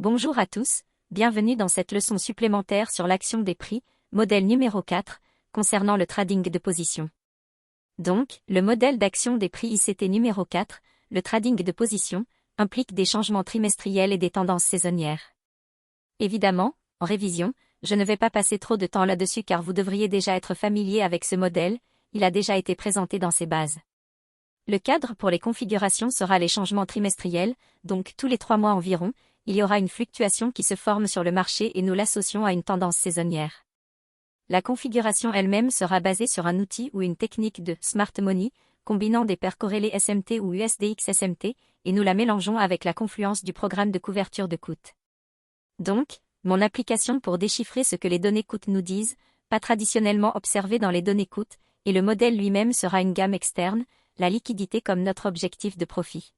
Bonjour à tous, bienvenue dans cette leçon supplémentaire sur l'action des prix, modèle numéro 4, concernant le trading de position. Donc, le modèle d'action des prix ICT numéro 4, le trading de position, implique des changements trimestriels et des tendances saisonnières. Évidemment, en révision, je ne vais pas passer trop de temps là-dessus car vous devriez déjà être familier avec ce modèle, il a déjà été présenté dans ses bases. Le cadre pour les configurations sera les changements trimestriels, donc tous les 3 mois environ, il y aura une fluctuation qui se forme sur le marché et nous l'associons à une tendance saisonnière. La configuration elle-même sera basée sur un outil ou une technique de Smart Money, combinant des paires corrélées SMT ou USDX SMT, et nous la mélangeons avec la confluence du programme de couverture de coûts. Donc, mon application pour déchiffrer ce que les données coûts nous disent, pas traditionnellement observées dans les données coûts, et le modèle lui-même sera une gamme externe, la liquidité comme notre objectif de profit.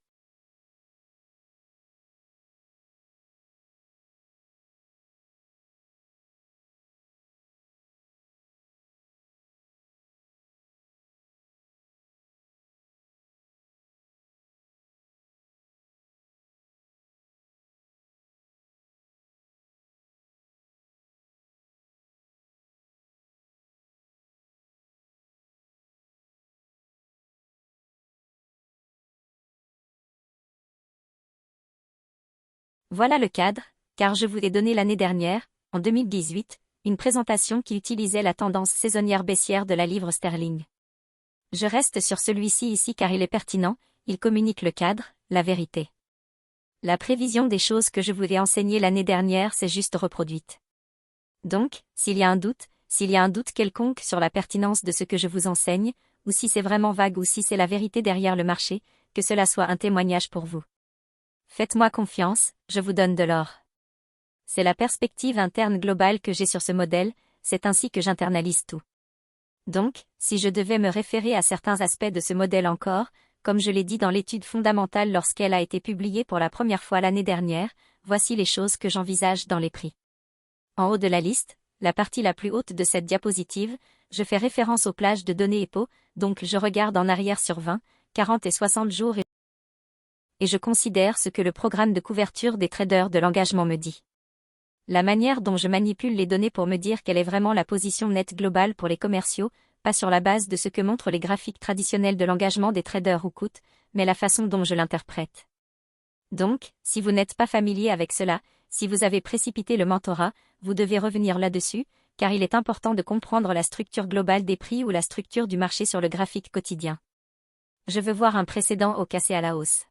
Voilà le cadre, car je vous ai donné l'année dernière, en 2018, une présentation qui utilisait la tendance saisonnière baissière de la livre sterling. Je reste sur celui-ci ici car il est pertinent, il communique le cadre, la vérité. La prévision des choses que je vous ai enseignées l'année dernière s'est juste reproduite. Donc, s'il y a un doute quelconque sur la pertinence de ce que je vous enseigne, ou si c'est vraiment vague ou si c'est la vérité derrière le marché, que cela soit un témoignage pour vous. Faites-moi confiance, je vous donne de l'or. C'est la perspective interne globale que j'ai sur ce modèle, c'est ainsi que j'internalise tout. Donc, si je devais me référer à certains aspects de ce modèle encore, comme je l'ai dit dans l'étude fondamentale lorsqu'elle a été publiée pour la première fois l'année dernière, voici les choses que j'envisage dans les prix. En haut de la liste, la partie la plus haute de cette diapositive, je fais référence aux plages de données EPO, donc je regarde en arrière sur 20, 40 et 60 jours et je considère ce que le programme de couverture des traders de l'engagement me dit. La manière dont je manipule les données pour me dire quelle est vraiment la position nette globale pour les commerciaux, pas sur la base de ce que montrent les graphiques traditionnels de l'engagement des traders ou coûts, mais la façon dont je l'interprète. Donc, si vous n'êtes pas familier avec cela, si vous avez précipité le mentorat, vous devez revenir là-dessus, car il est important de comprendre la structure globale des prix ou la structure du marché sur le graphique quotidien. Je veux voir un précédent au cassé à la hausse.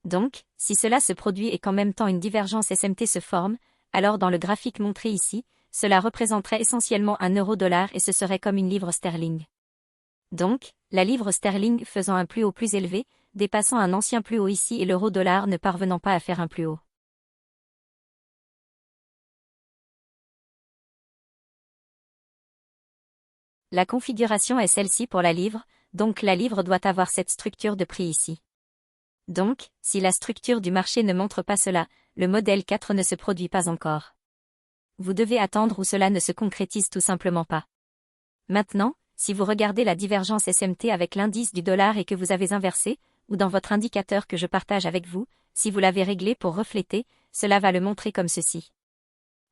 Donc, si cela se produit et qu'en même temps une divergence SMT se forme, alors dans le graphique montré ici, cela représenterait essentiellement un euro-dollar et ce serait comme une livre sterling. Donc, la livre sterling faisant un plus haut plus élevé, dépassant un ancien plus haut ici et l'euro-dollar ne parvenant pas à faire un plus haut. La configuration est celle-ci pour la livre, donc la livre doit avoir cette structure de prix ici. Donc, si la structure du marché ne montre pas cela, le modèle 4 ne se produit pas encore. Vous devez attendre ou cela ne se concrétise tout simplement pas. Maintenant, si vous regardez la divergence SMT avec l'indice du dollar et que vous avez inversé, ou dans votre indicateur que je partage avec vous, si vous l'avez réglé pour refléter, cela va le montrer comme ceci.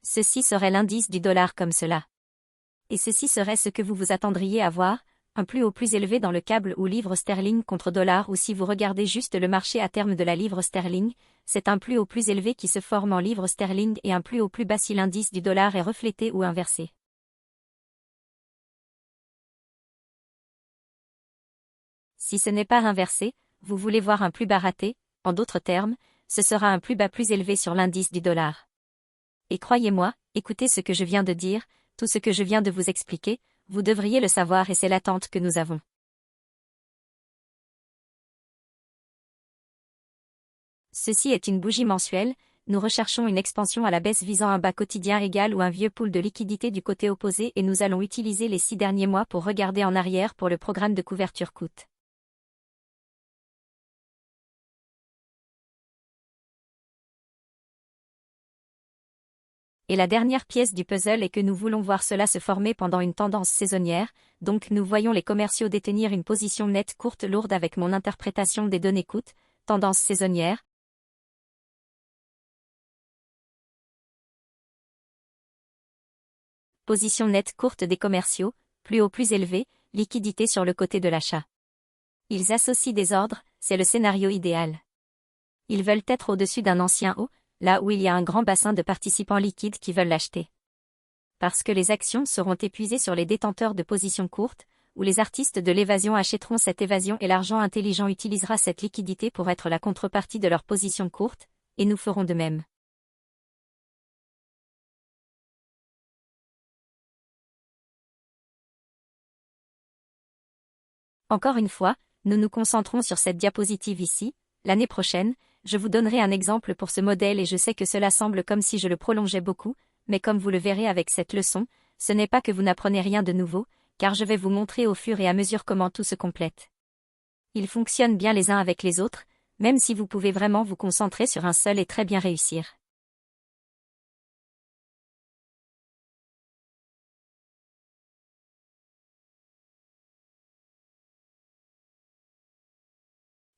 Ceci serait l'indice du dollar comme cela. Et ceci serait ce que vous vous attendriez à voir, un plus haut plus élevé dans le câble ou livre sterling contre dollar ou si vous regardez juste le marché à terme de la livre sterling, c'est un plus haut plus élevé qui se forme en livre sterling et un plus haut plus bas si l'indice du dollar est reflété ou inversé. Si ce n'est pas inversé, vous voulez voir un plus bas raté, en d'autres termes, ce sera un plus bas plus élevé sur l'indice du dollar. Et croyez-moi, écoutez ce que je viens de dire, tout ce que je viens de vous expliquer, vous devriez le savoir et c'est l'attente que nous avons. Ceci est une bougie mensuelle, nous recherchons une expansion à la baisse visant un bas quotidien égal ou un vieux pool de liquidité du côté opposé et nous allons utiliser les 6 derniers mois pour regarder en arrière pour le programme de couverture coûte. Et la dernière pièce du puzzle est que nous voulons voir cela se former pendant une tendance saisonnière, donc nous voyons les commerciaux détenir une position nette courte lourde avec mon interprétation des données coûte, tendance saisonnière. Position nette courte des commerciaux, plus haut plus élevé, liquidité sur le côté de l'achat. Ils associent des ordres, c'est le scénario idéal. Ils veulent être au-dessus d'un ancien haut, là où il y a un grand bassin de participants liquides qui veulent l'acheter. Parce que les actions seront épuisées sur les détenteurs de positions courtes, où les artistes de l'évasion achèteront cette évasion et l'argent intelligent utilisera cette liquidité pour être la contrepartie de leur position courte, et nous ferons de même. Encore une fois, nous nous concentrons sur cette diapositive ici. L'année prochaine, je vous donnerai un exemple pour ce modèle et je sais que cela semble comme si je le prolongeais beaucoup, mais comme vous le verrez avec cette leçon, ce n'est pas que vous n'apprenez rien de nouveau, car je vais vous montrer au fur et à mesure comment tout se complète. Ils fonctionnent bien les uns avec les autres, même si vous pouvez vraiment vous concentrer sur un seul et très bien réussir.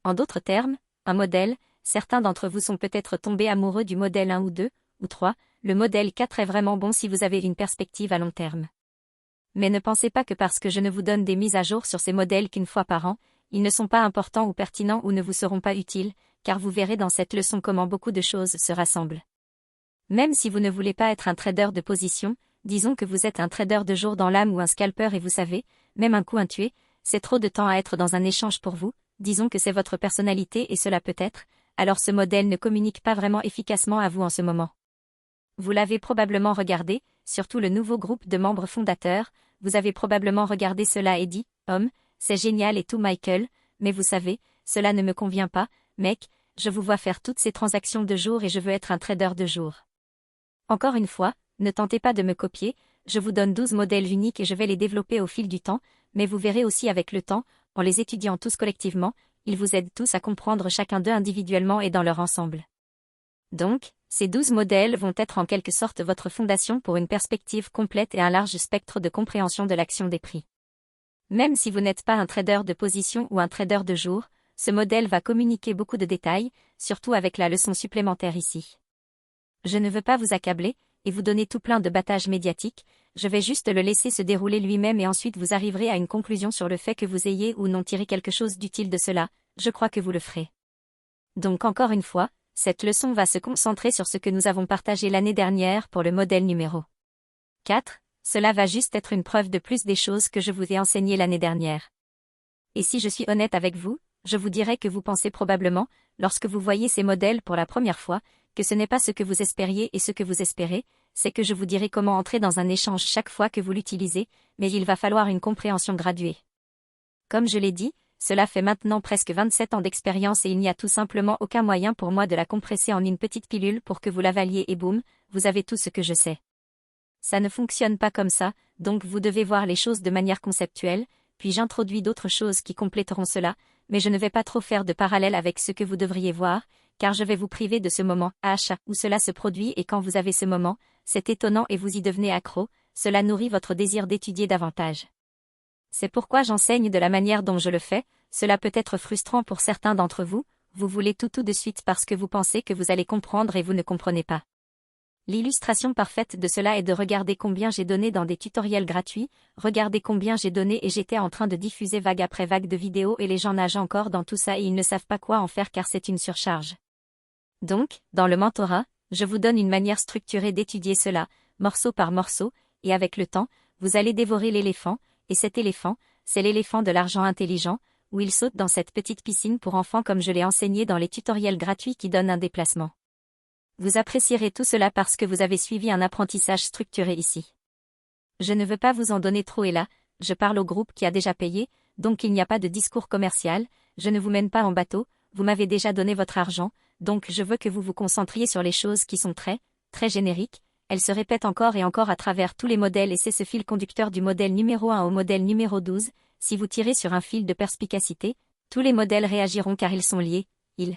En d'autres termes, un modèle, certains d'entre vous sont peut-être tombés amoureux du modèle 1 ou 2, ou 3, le modèle 4 est vraiment bon si vous avez une perspective à long terme. Mais ne pensez pas que parce que je ne vous donne des mises à jour sur ces modèles qu'une fois par an, ils ne sont pas importants ou pertinents ou ne vous seront pas utiles, car vous verrez dans cette leçon comment beaucoup de choses se rassemblent. Même si vous ne voulez pas être un trader de position, disons que vous êtes un trader de jour dans l'âme ou un scalper et vous savez, même un coup intué, c'est trop de temps à être dans un échange pour vous, disons que c'est votre personnalité et cela peut être, alors ce modèle ne communique pas vraiment efficacement à vous en ce moment. Vous l'avez probablement regardé, surtout le nouveau groupe de membres fondateurs, vous avez probablement regardé cela et dit, c'est génial et tout Michael, mais vous savez, cela ne me convient pas, mec, je vous vois faire toutes ces transactions de jour et je veux être un trader de jour. Encore une fois, ne tentez pas de me copier, je vous donne 12 modèles uniques et je vais les développer au fil du temps, mais vous verrez aussi avec le temps, en les étudiant tous collectivement, ils vous aident tous à comprendre chacun d'eux individuellement et dans leur ensemble. Donc, ces 12 modèles vont être en quelque sorte votre fondation pour une perspective complète et un large spectre de compréhension de l'action des prix. Même si vous n'êtes pas un trader de position ou un trader de jour, ce modèle va communiquer beaucoup de détails, surtout avec la leçon supplémentaire ici. Je ne veux pas vous accabler, et vous donner tout plein de battages médiatiques, je vais juste le laisser se dérouler lui-même et ensuite vous arriverez à une conclusion sur le fait que vous ayez ou non tiré quelque chose d'utile de cela, je crois que vous le ferez. Donc encore une fois, cette leçon va se concentrer sur ce que nous avons partagé l'année dernière pour le modèle numéro 4, cela va juste être une preuve de plus des choses que je vous ai enseignées l'année dernière. Et si je suis honnête avec vous, je vous dirais que vous pensez probablement, lorsque vous voyez ces modèles pour la première fois, que ce n'est pas ce que vous espériez et ce que vous espérez, c'est que je vous dirai comment entrer dans un échange chaque fois que vous l'utilisez, mais il va falloir une compréhension graduée. Comme je l'ai dit, cela fait maintenant presque 27 ans d'expérience et il n'y a tout simplement aucun moyen pour moi de la compresser en une petite pilule pour que vous l'avaliez et boum, vous avez tout ce que je sais. Ça ne fonctionne pas comme ça, donc vous devez voir les choses de manière conceptuelle, puis j'introduis d'autres choses qui compléteront cela, mais je ne vais pas trop faire de parallèle avec ce que vous devriez voir, car je vais vous priver de ce moment H où cela se produit et quand vous avez ce moment, c'est étonnant et vous y devenez accro, cela nourrit votre désir d'étudier davantage. C'est pourquoi j'enseigne de la manière dont je le fais, cela peut être frustrant pour certains d'entre vous, vous voulez tout de suite parce que vous pensez que vous allez comprendre et vous ne comprenez pas. L'illustration parfaite de cela est de regarder combien j'ai donné dans des tutoriels gratuits, regardez combien j'ai donné et j'étais en train de diffuser vague après vague de vidéos et les gens nagent encore dans tout ça et ils ne savent pas quoi en faire car c'est une surcharge. Donc, dans le mentorat, je vous donne une manière structurée d'étudier cela, morceau par morceau, et avec le temps, vous allez dévorer l'éléphant, et cet éléphant, c'est l'éléphant de l'argent intelligent, où il saute dans cette petite piscine pour enfants comme je l'ai enseigné dans les tutoriels gratuits qui donnent un déplacement. Vous apprécierez tout cela parce que vous avez suivi un apprentissage structuré ici. Je ne veux pas vous en donner trop et là, je parle au groupe qui a déjà payé, donc il n'y a pas de discours commercial, je ne vous mène pas en bateau, vous m'avez déjà donné votre argent, donc je veux que vous vous concentriez sur les choses qui sont très, très génériques, elles se répètent encore et encore à travers tous les modèles et c'est ce fil conducteur du modèle numéro 1 au modèle numéro 12, si vous tirez sur un fil de perspicacité, tous les modèles réagiront car ils sont liés, il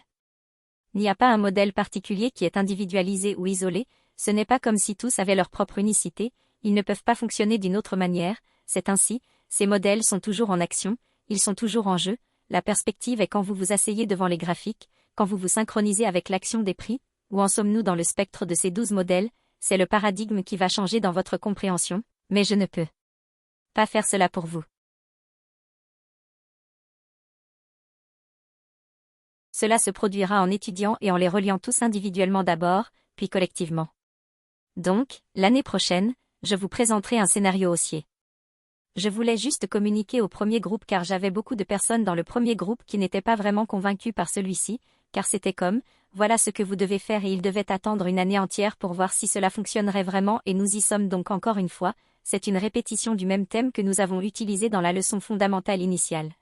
n'y a pas un modèle particulier qui est individualisé ou isolé, ce n'est pas comme si tous avaient leur propre unicité, ils ne peuvent pas fonctionner d'une autre manière, c'est ainsi, ces modèles sont toujours en action, ils sont toujours en jeu, la perspective est quand vous vous asseyez devant les graphiques, quand vous vous synchronisez avec l'action des prix, où en sommes-nous dans le spectre de ces 12 modèles, c'est le paradigme qui va changer dans votre compréhension, mais je ne peux pas faire cela pour vous. Cela se produira en étudiant et en les reliant tous individuellement d'abord, puis collectivement. Donc, l'année prochaine, je vous présenterai un scénario haussier. Je voulais juste communiquer au premier groupe car j'avais beaucoup de personnes dans le premier groupe qui n'étaient pas vraiment convaincues par celui-ci, car c'était comme, voilà ce que vous devez faire et ils devaient attendre une année entière pour voir si cela fonctionnerait vraiment et nous y sommes donc encore une fois, c'est une répétition du même thème que nous avons utilisé dans la leçon fondamentale initiale.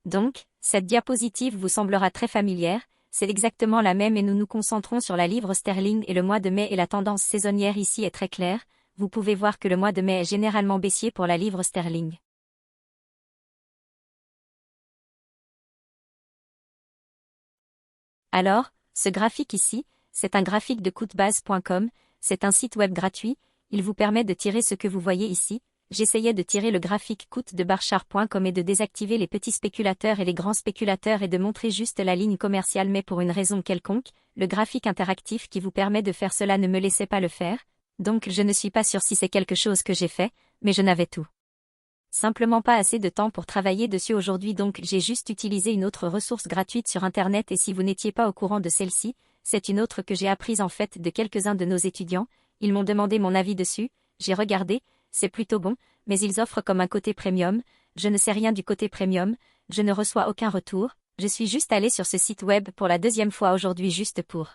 Donc, cette diapositive vous semblera très familière, c'est exactement la même et nous nous concentrons sur la livre sterling et le mois de mai et la tendance saisonnière ici est très claire, vous pouvez voir que le mois de mai est généralement baissier pour la livre sterling. Alors, ce graphique ici, c'est un graphique de coutebase.com, c'est un site web gratuit, il vous permet de tirer ce que vous voyez ici. J'essayais de tirer le graphique coûte de barchar.com et de désactiver les petits spéculateurs et les grands spéculateurs et de montrer juste la ligne commerciale mais pour une raison quelconque, le graphique interactif qui vous permet de faire cela ne me laissait pas le faire, donc je ne suis pas sûr si c'est quelque chose que j'ai fait, mais je n'avais tout simplement pas assez de temps pour travailler dessus aujourd'hui donc j'ai juste utilisé une autre ressource gratuite sur internet et si vous n'étiez pas au courant de celle-ci, c'est une autre que j'ai apprise en fait de quelques-uns de nos étudiants, ils m'ont demandé mon avis dessus, j'ai regardé, c'est plutôt bon, mais ils offrent comme un côté premium, je ne sais rien du côté premium, je ne reçois aucun retour, je suis juste allé sur ce site web pour la deuxième fois aujourd'hui juste pour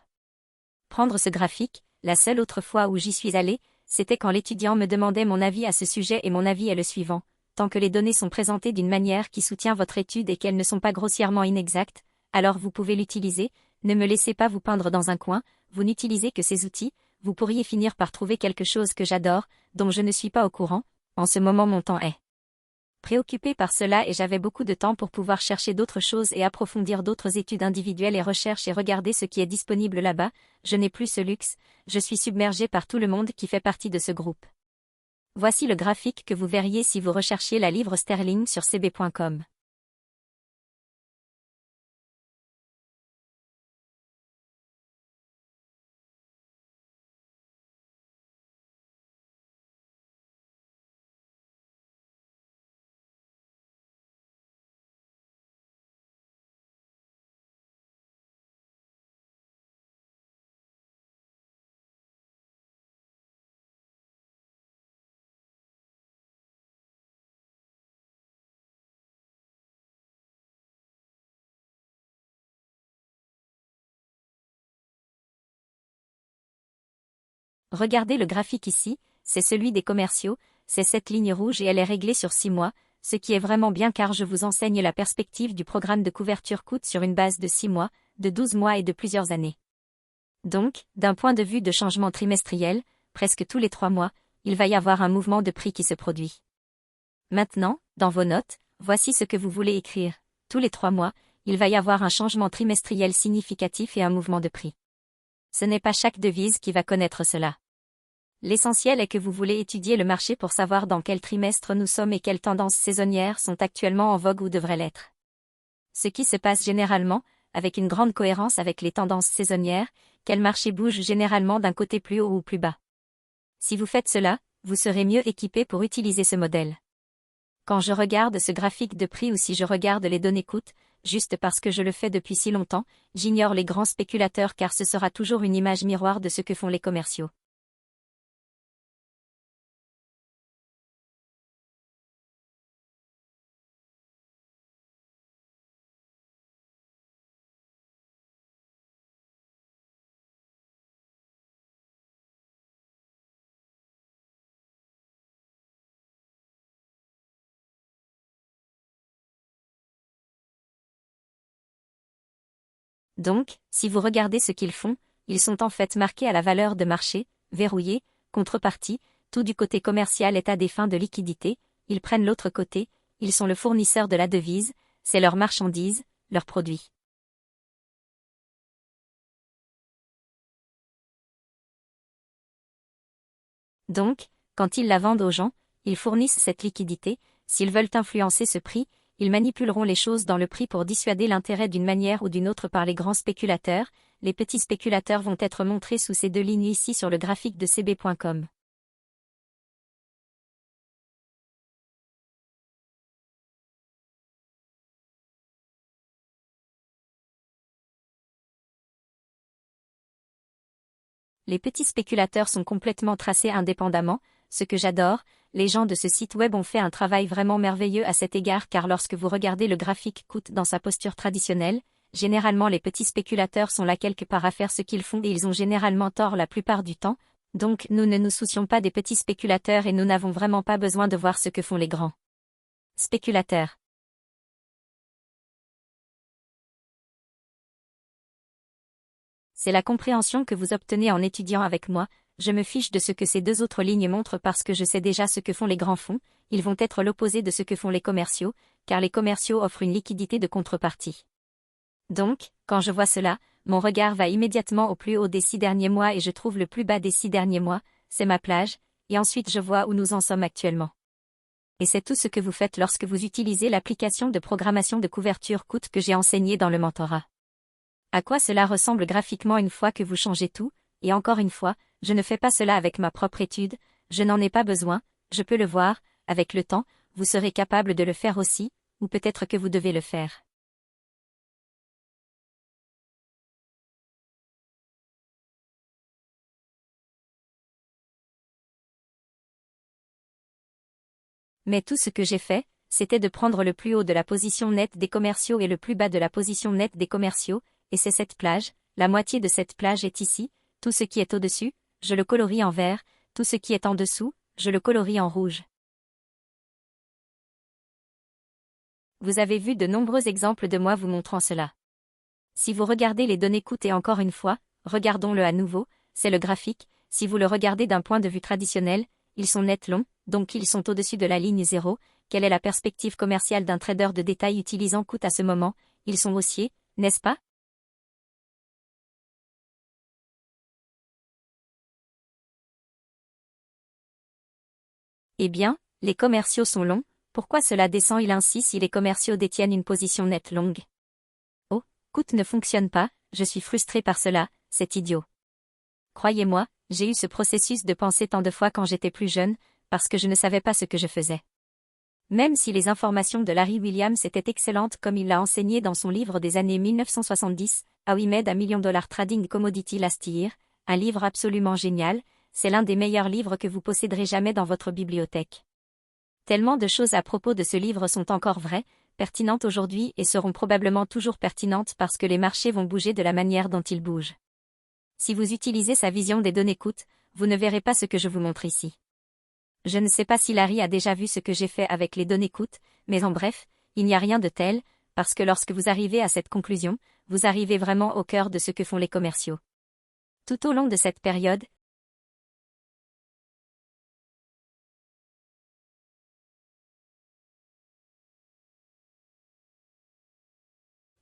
prendre ce graphique, la seule autre fois où j'y suis allé, c'était quand l'étudiant me demandait mon avis à ce sujet et mon avis est le suivant. Tant que les données sont présentées d'une manière qui soutient votre étude et qu'elles ne sont pas grossièrement inexactes, alors vous pouvez l'utiliser, ne me laissez pas vous peindre dans un coin, vous n'utilisez que ces outils, vous pourriez finir par trouver quelque chose que j'adore, dont je ne suis pas au courant, en ce moment mon temps est préoccupé par cela et j'avais beaucoup de temps pour pouvoir chercher d'autres choses et approfondir d'autres études individuelles et recherches et regarder ce qui est disponible là-bas, je n'ai plus ce luxe, je suis submergé par tout le monde qui fait partie de ce groupe. Voici le graphique que vous verriez si vous recherchiez la livre sterling sur cb.com. Regardez le graphique ici, c'est celui des commerciaux, c'est cette ligne rouge et elle est réglée sur 6 mois, ce qui est vraiment bien car je vous enseigne la perspective du programme de couverture coûte sur une base de 6 mois, de 12 mois et de plusieurs années. Donc, d'un point de vue de changement trimestriel, presque tous les 3 mois, il va y avoir un mouvement de prix qui se produit. Maintenant, dans vos notes, voici ce que vous voulez écrire. Tous les 3 mois, il va y avoir un changement trimestriel significatif et un mouvement de prix. Ce n'est pas chaque devise qui va connaître cela. L'essentiel est que vous voulez étudier le marché pour savoir dans quel trimestre nous sommes et quelles tendances saisonnières sont actuellement en vogue ou devraient l'être. Ce qui se passe généralement, avec une grande cohérence avec les tendances saisonnières, quel marché bouge généralement d'un côté plus haut ou plus bas. Si vous faites cela, vous serez mieux équipé pour utiliser ce modèle. Quand je regarde ce graphique de prix ou si je regarde les données coûts, juste parce que je le fais depuis si longtemps, j'ignore les grands spéculateurs car ce sera toujours une image miroir de ce que font les commerciaux. Donc, si vous regardez ce qu'ils font, ils sont en fait marqués à la valeur de marché, verrouillés, contrepartie, tout du côté commercial est à des fins de liquidité, ils prennent l'autre côté, ils sont le fournisseur de la devise, c'est leur marchandise, leur produit. Donc, quand ils la vendent aux gens, ils fournissent cette liquidité, s'ils veulent influencer ce prix, ils manipuleront les choses dans le prix pour dissuader l'intérêt d'une manière ou d'une autre par les grands spéculateurs, les petits spéculateurs vont être montrés sous ces deux lignes ici sur le graphique de cb.com. Les petits spéculateurs sont complètement tracés indépendamment, ce que j'adore, les gens de ce site web ont fait un travail vraiment merveilleux à cet égard car lorsque vous regardez le graphique coût dans sa posture traditionnelle, généralement les petits spéculateurs sont là quelque part à faire ce qu'ils font et ils ont généralement tort la plupart du temps, donc nous ne nous soucions pas des petits spéculateurs et nous n'avons vraiment pas besoin de voir ce que font les grands spéculateurs. C'est la compréhension que vous obtenez en étudiant avec moi, je me fiche de ce que ces deux autres lignes montrent parce que je sais déjà ce que font les grands fonds, ils vont être l'opposé de ce que font les commerciaux, car les commerciaux offrent une liquidité de contrepartie. Donc, quand je vois cela, mon regard va immédiatement au plus haut des 6 derniers mois et je trouve le plus bas des 6 derniers mois, c'est ma plage, et ensuite je vois où nous en sommes actuellement. Et c'est tout ce que vous faites lorsque vous utilisez l'application de programmation de couverture coût que j'ai enseignée dans le mentorat. À quoi cela ressemble graphiquement une fois que vous changez tout, et encore une fois, je ne fais pas cela avec ma propre étude, je n'en ai pas besoin, je peux le voir, avec le temps, vous serez capable de le faire aussi, ou peut-être que vous devez le faire. Mais tout ce que j'ai fait, c'était de prendre le plus haut de la position nette des commerciaux et le plus bas de la position nette des commerciaux, et c'est cette plage, la moitié de cette plage est ici, tout ce qui est au-dessus, je le colorie en vert, tout ce qui est en dessous, je le colorie en rouge. Vous avez vu de nombreux exemples de moi vous montrant cela. Si vous regardez les données coût et encore une fois, regardons-le à nouveau, c'est le graphique, si vous le regardez d'un point de vue traditionnel, ils sont net longs, donc ils sont au-dessus de la ligne 0, quelle est la perspective commerciale d'un trader de détail utilisant coût à ce moment, ils sont haussiers, n'est-ce pas? Eh bien, les commerciaux sont longs, pourquoi cela descend-il ainsi si les commerciaux détiennent une position nette longue? Oh, coût ne fonctionne pas, je suis frustré par cela, c'est idiot. Croyez-moi, j'ai eu ce processus de pensée tant de fois quand j'étais plus jeune, parce que je ne savais pas ce que je faisais. Même si les informations de Larry Williams étaient excellentes comme il l'a enseigné dans son livre des années 1970, How We Made a Million Dollar Trading Commodity Last Year, un livre absolument génial, c'est l'un des meilleurs livres que vous posséderez jamais dans votre bibliothèque. Tellement de choses à propos de ce livre sont encore vraies, pertinentes aujourd'hui et seront probablement toujours pertinentes parce que les marchés vont bouger de la manière dont ils bougent. Si vous utilisez sa vision des données coût, vous ne verrez pas ce que je vous montre ici. Je ne sais pas si Larry a déjà vu ce que j'ai fait avec les données coûts, mais en bref, il n'y a rien de tel, parce que lorsque vous arrivez à cette conclusion, vous arrivez vraiment au cœur de ce que font les commerciaux. Tout au long de cette période,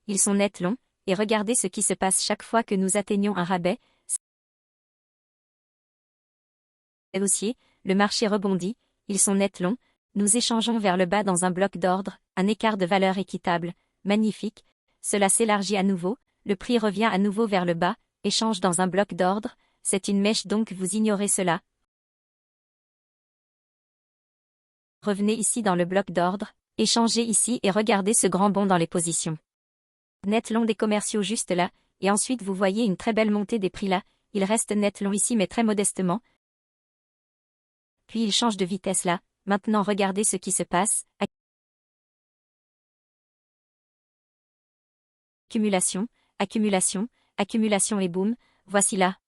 ils sont net longs, et regardez ce qui se passe chaque fois que nous atteignons un rabais. C'est haussier, le marché rebondit, ils sont net longs, nous échangeons vers le bas dans un bloc d'ordre, un écart de valeur équitable, magnifique, cela s'élargit à nouveau, le prix revient à nouveau vers le bas, échange dans un bloc d'ordre, c'est une mèche donc vous ignorez cela. Revenez ici dans le bloc d'ordre, échangez ici et regardez ce grand bond dans les positions. Net long des commerciaux juste là, et ensuite vous voyez une très belle montée des prix là, il reste net long ici mais très modestement. Puis il change de vitesse là, maintenant regardez ce qui se passe. Accumulation, accumulation, accumulation et boum, voici là.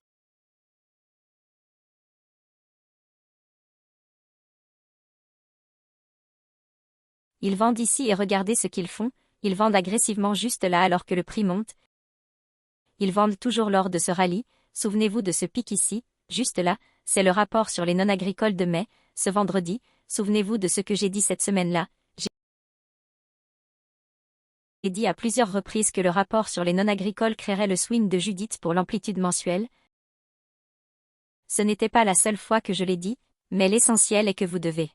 Ils vendent ici et regardez ce qu'ils font, ils vendent agressivement juste là alors que le prix monte. Ils vendent toujours lors de ce rallye, souvenez-vous de ce pic ici, juste là, c'est le rapport sur les non-agricoles de mai, ce vendredi, souvenez-vous de ce que j'ai dit cette semaine-là. J'ai dit à plusieurs reprises que le rapport sur les non-agricoles créerait le swing de Judith pour l'amplitude mensuelle. Ce n'était pas la seule fois que je l'ai dit, mais l'essentiel est que vous devez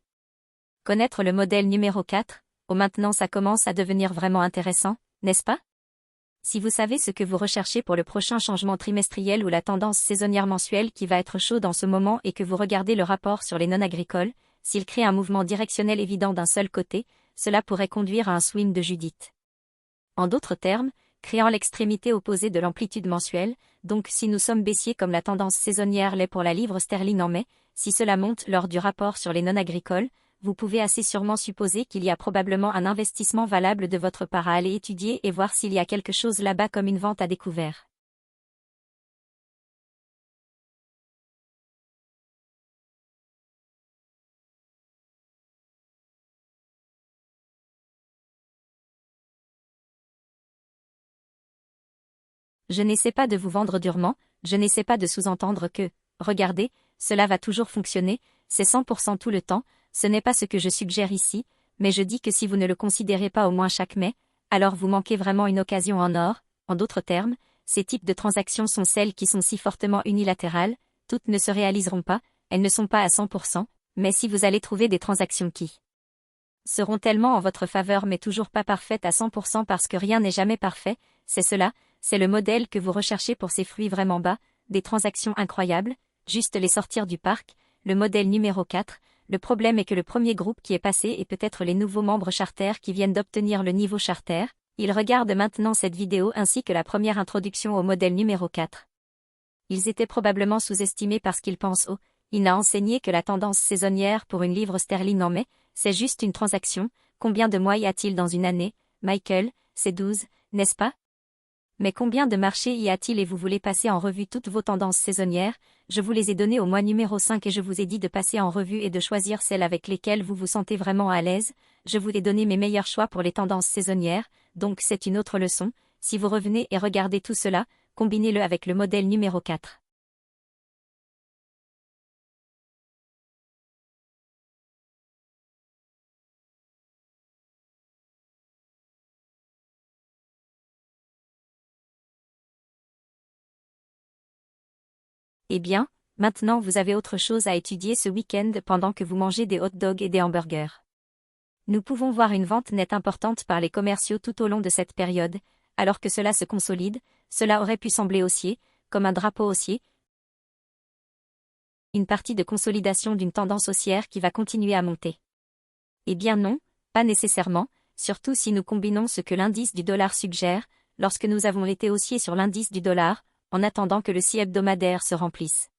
connaître le modèle numéro 4, maintenant ça commence à devenir vraiment intéressant, n'est-ce pas? Si vous savez ce que vous recherchez pour le prochain changement trimestriel ou la tendance saisonnière mensuelle qui va être chaude en ce moment et que vous regardez le rapport sur les non-agricoles, s'il crée un mouvement directionnel évident d'un seul côté, cela pourrait conduire à un swing de Judith. En d'autres termes, créant l'extrémité opposée de l'amplitude mensuelle, donc si nous sommes baissiers comme la tendance saisonnière l'est pour la livre sterling en mai, si cela monte lors du rapport sur les non-agricoles, vous pouvez assez sûrement supposer qu'il y a probablement un investissement valable de votre part à aller étudier et voir s'il y a quelque chose là-bas comme une vente à découvert. Je n'essaie pas de vous vendre durement, je n'essaie pas de sous-entendre que, regardez, cela va toujours fonctionner, c'est 100% tout le temps, ce n'est pas ce que je suggère ici, mais je dis que si vous ne le considérez pas au moins chaque mai, alors vous manquez vraiment une occasion en or. En d'autres termes, ces types de transactions sont celles qui sont si fortement unilatérales, toutes ne se réaliseront pas, elles ne sont pas à 100%, mais si vous allez trouver des transactions qui seront tellement en votre faveur mais toujours pas parfaites à 100% parce que rien n'est jamais parfait, c'est cela, c'est le modèle que vous recherchez pour ces fruits vraiment bas, des transactions incroyables, juste les sortir du parc, le modèle numéro 4, le problème est que le premier groupe qui est passé est peut-être les nouveaux membres charter qui viennent d'obtenir le niveau charter, ils regardent maintenant cette vidéo ainsi que la première introduction au modèle numéro 4. Ils étaient probablement sous-estimés parce qu'ils pensent il n'a enseigné que la tendance saisonnière pour une livre sterling en mai, c'est juste une transaction, combien de mois y a-t-il dans une année, Michael, c'est 12, n'est-ce pas? Mais combien de marchés y a-t-il et vous voulez passer en revue toutes vos tendances saisonnières, je vous les ai données au mois numéro 5 et je vous ai dit de passer en revue et de choisir celles avec lesquelles vous vous sentez vraiment à l'aise, je vous ai donné mes meilleurs choix pour les tendances saisonnières, donc c'est une autre leçon, si vous revenez et regardez tout cela, combinez-le avec le modèle numéro 4. Eh bien, maintenant vous avez autre chose à étudier ce week-end pendant que vous mangez des hot dogs et des hamburgers. Nous pouvons voir une vente nette importante par les commerciaux tout au long de cette période, alors que cela se consolide, cela aurait pu sembler haussier, comme un drapeau haussier, une partie de consolidation d'une tendance haussière qui va continuer à monter. Eh bien non, pas nécessairement, surtout si nous combinons ce que l'indice du dollar suggère, lorsque nous avons été haussiers sur l'indice du dollar, en attendant que le SI hebdomadaire se remplisse.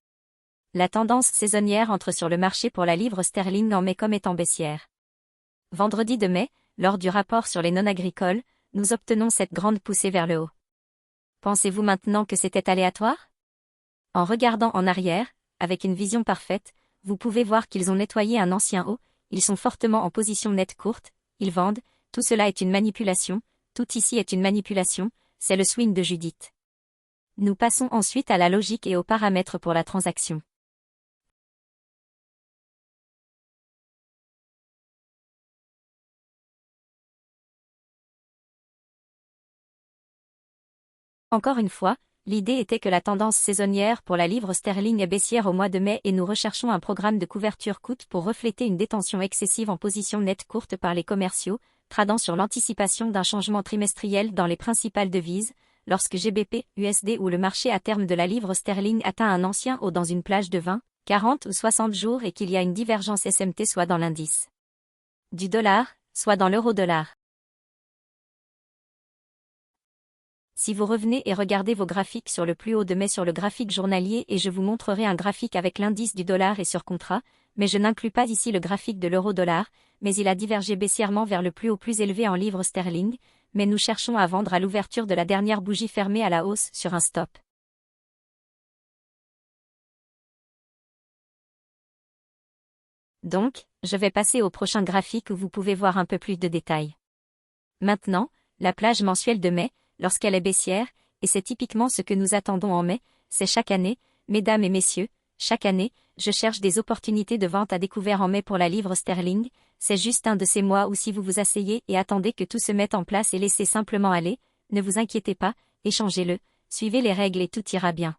La tendance saisonnière entre sur le marché pour la livre sterling en mai comme étant baissière. Vendredi de mai, lors du rapport sur les non-agricoles, nous obtenons cette grande poussée vers le haut. Pensez-vous maintenant que c'était aléatoire? En regardant en arrière, avec une vision parfaite, vous pouvez voir qu'ils ont nettoyé un ancien haut, ils sont fortement en position nette courte, ils vendent, tout cela est une manipulation, tout ici est une manipulation, c'est le swing de Judith. Nous passons ensuite à la logique et aux paramètres pour la transaction. Encore une fois, l'idée était que la tendance saisonnière pour la livre sterling est baissière au mois de mai et nous recherchons un programme de couverture coût pour refléter une détention excessive en position nette courte par les commerciaux, tradant sur l'anticipation d'un changement trimestriel dans les principales devises, lorsque GBP, USD ou le marché à terme de la livre sterling atteint un ancien haut dans une plage de 20, 40 ou 60 jours et qu'il y a une divergence SMT soit dans l'indice du dollar, soit dans l'euro-dollar. Si vous revenez et regardez vos graphiques sur le plus haut de mai sur le graphique journalier et je vous montrerai un graphique avec l'indice du dollar et sur contrat, mais je n'inclus pas ici le graphique de l'euro-dollar, mais il a divergé baissièrement vers le plus haut plus élevé en livres sterling, mais nous cherchons à vendre à l'ouverture de la dernière bougie fermée à la hausse sur un stop. Donc, je vais passer au prochain graphique où vous pouvez voir un peu plus de détails. Maintenant, la plage mensuelle de mai, lorsqu'elle est baissière, et c'est typiquement ce que nous attendons en mai, c'est chaque année, mesdames et messieurs, chaque année, je cherche des opportunités de vente à découvert en mai pour la livre sterling, c'est juste un de ces mois où si vous vous asseyez et attendez que tout se mette en place et laissez simplement aller, ne vous inquiétez pas, échangez-le, suivez les règles et tout ira bien.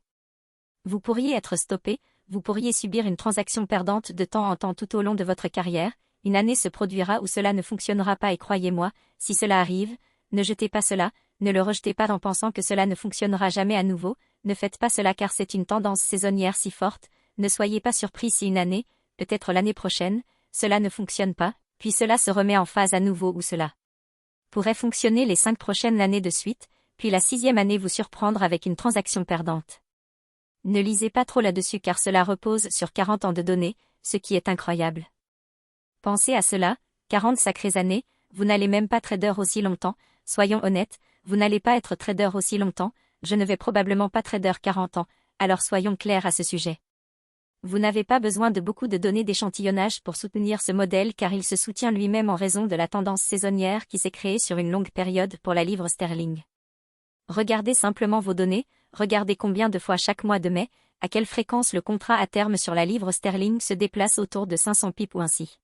Vous pourriez être stoppé, vous pourriez subir une transaction perdante de temps en temps tout au long de votre carrière, une année se produira où cela ne fonctionnera pas et croyez-moi, si cela arrive, ne jetez pas cela, ne le rejetez pas en pensant que cela ne fonctionnera jamais à nouveau, ne faites pas cela car c'est une tendance saisonnière si forte, ne soyez pas surpris si une année, peut-être l'année prochaine, cela ne fonctionne pas, puis cela se remet en phase à nouveau ou cela pourrait fonctionner les 5 prochaines années de suite, puis la 6e année vous surprendre avec une transaction perdante. Ne lisez pas trop là-dessus car cela repose sur 40 ans de données, ce qui est incroyable. Pensez à cela, 40 sacrées années, vous n'allez même pas trader aussi longtemps, soyons honnêtes, vous n'allez pas être trader aussi longtemps, je ne vais probablement pas trader 40 ans, alors soyons clairs à ce sujet. Vous n'avez pas besoin de beaucoup de données d'échantillonnage pour soutenir ce modèle car il se soutient lui-même en raison de la tendance saisonnière qui s'est créée sur une longue période pour la livre sterling. Regardez simplement vos données, regardez combien de fois chaque mois de mai, à quelle fréquence le contrat à terme sur la livre sterling se déplace autour de 500 pips ou ainsi.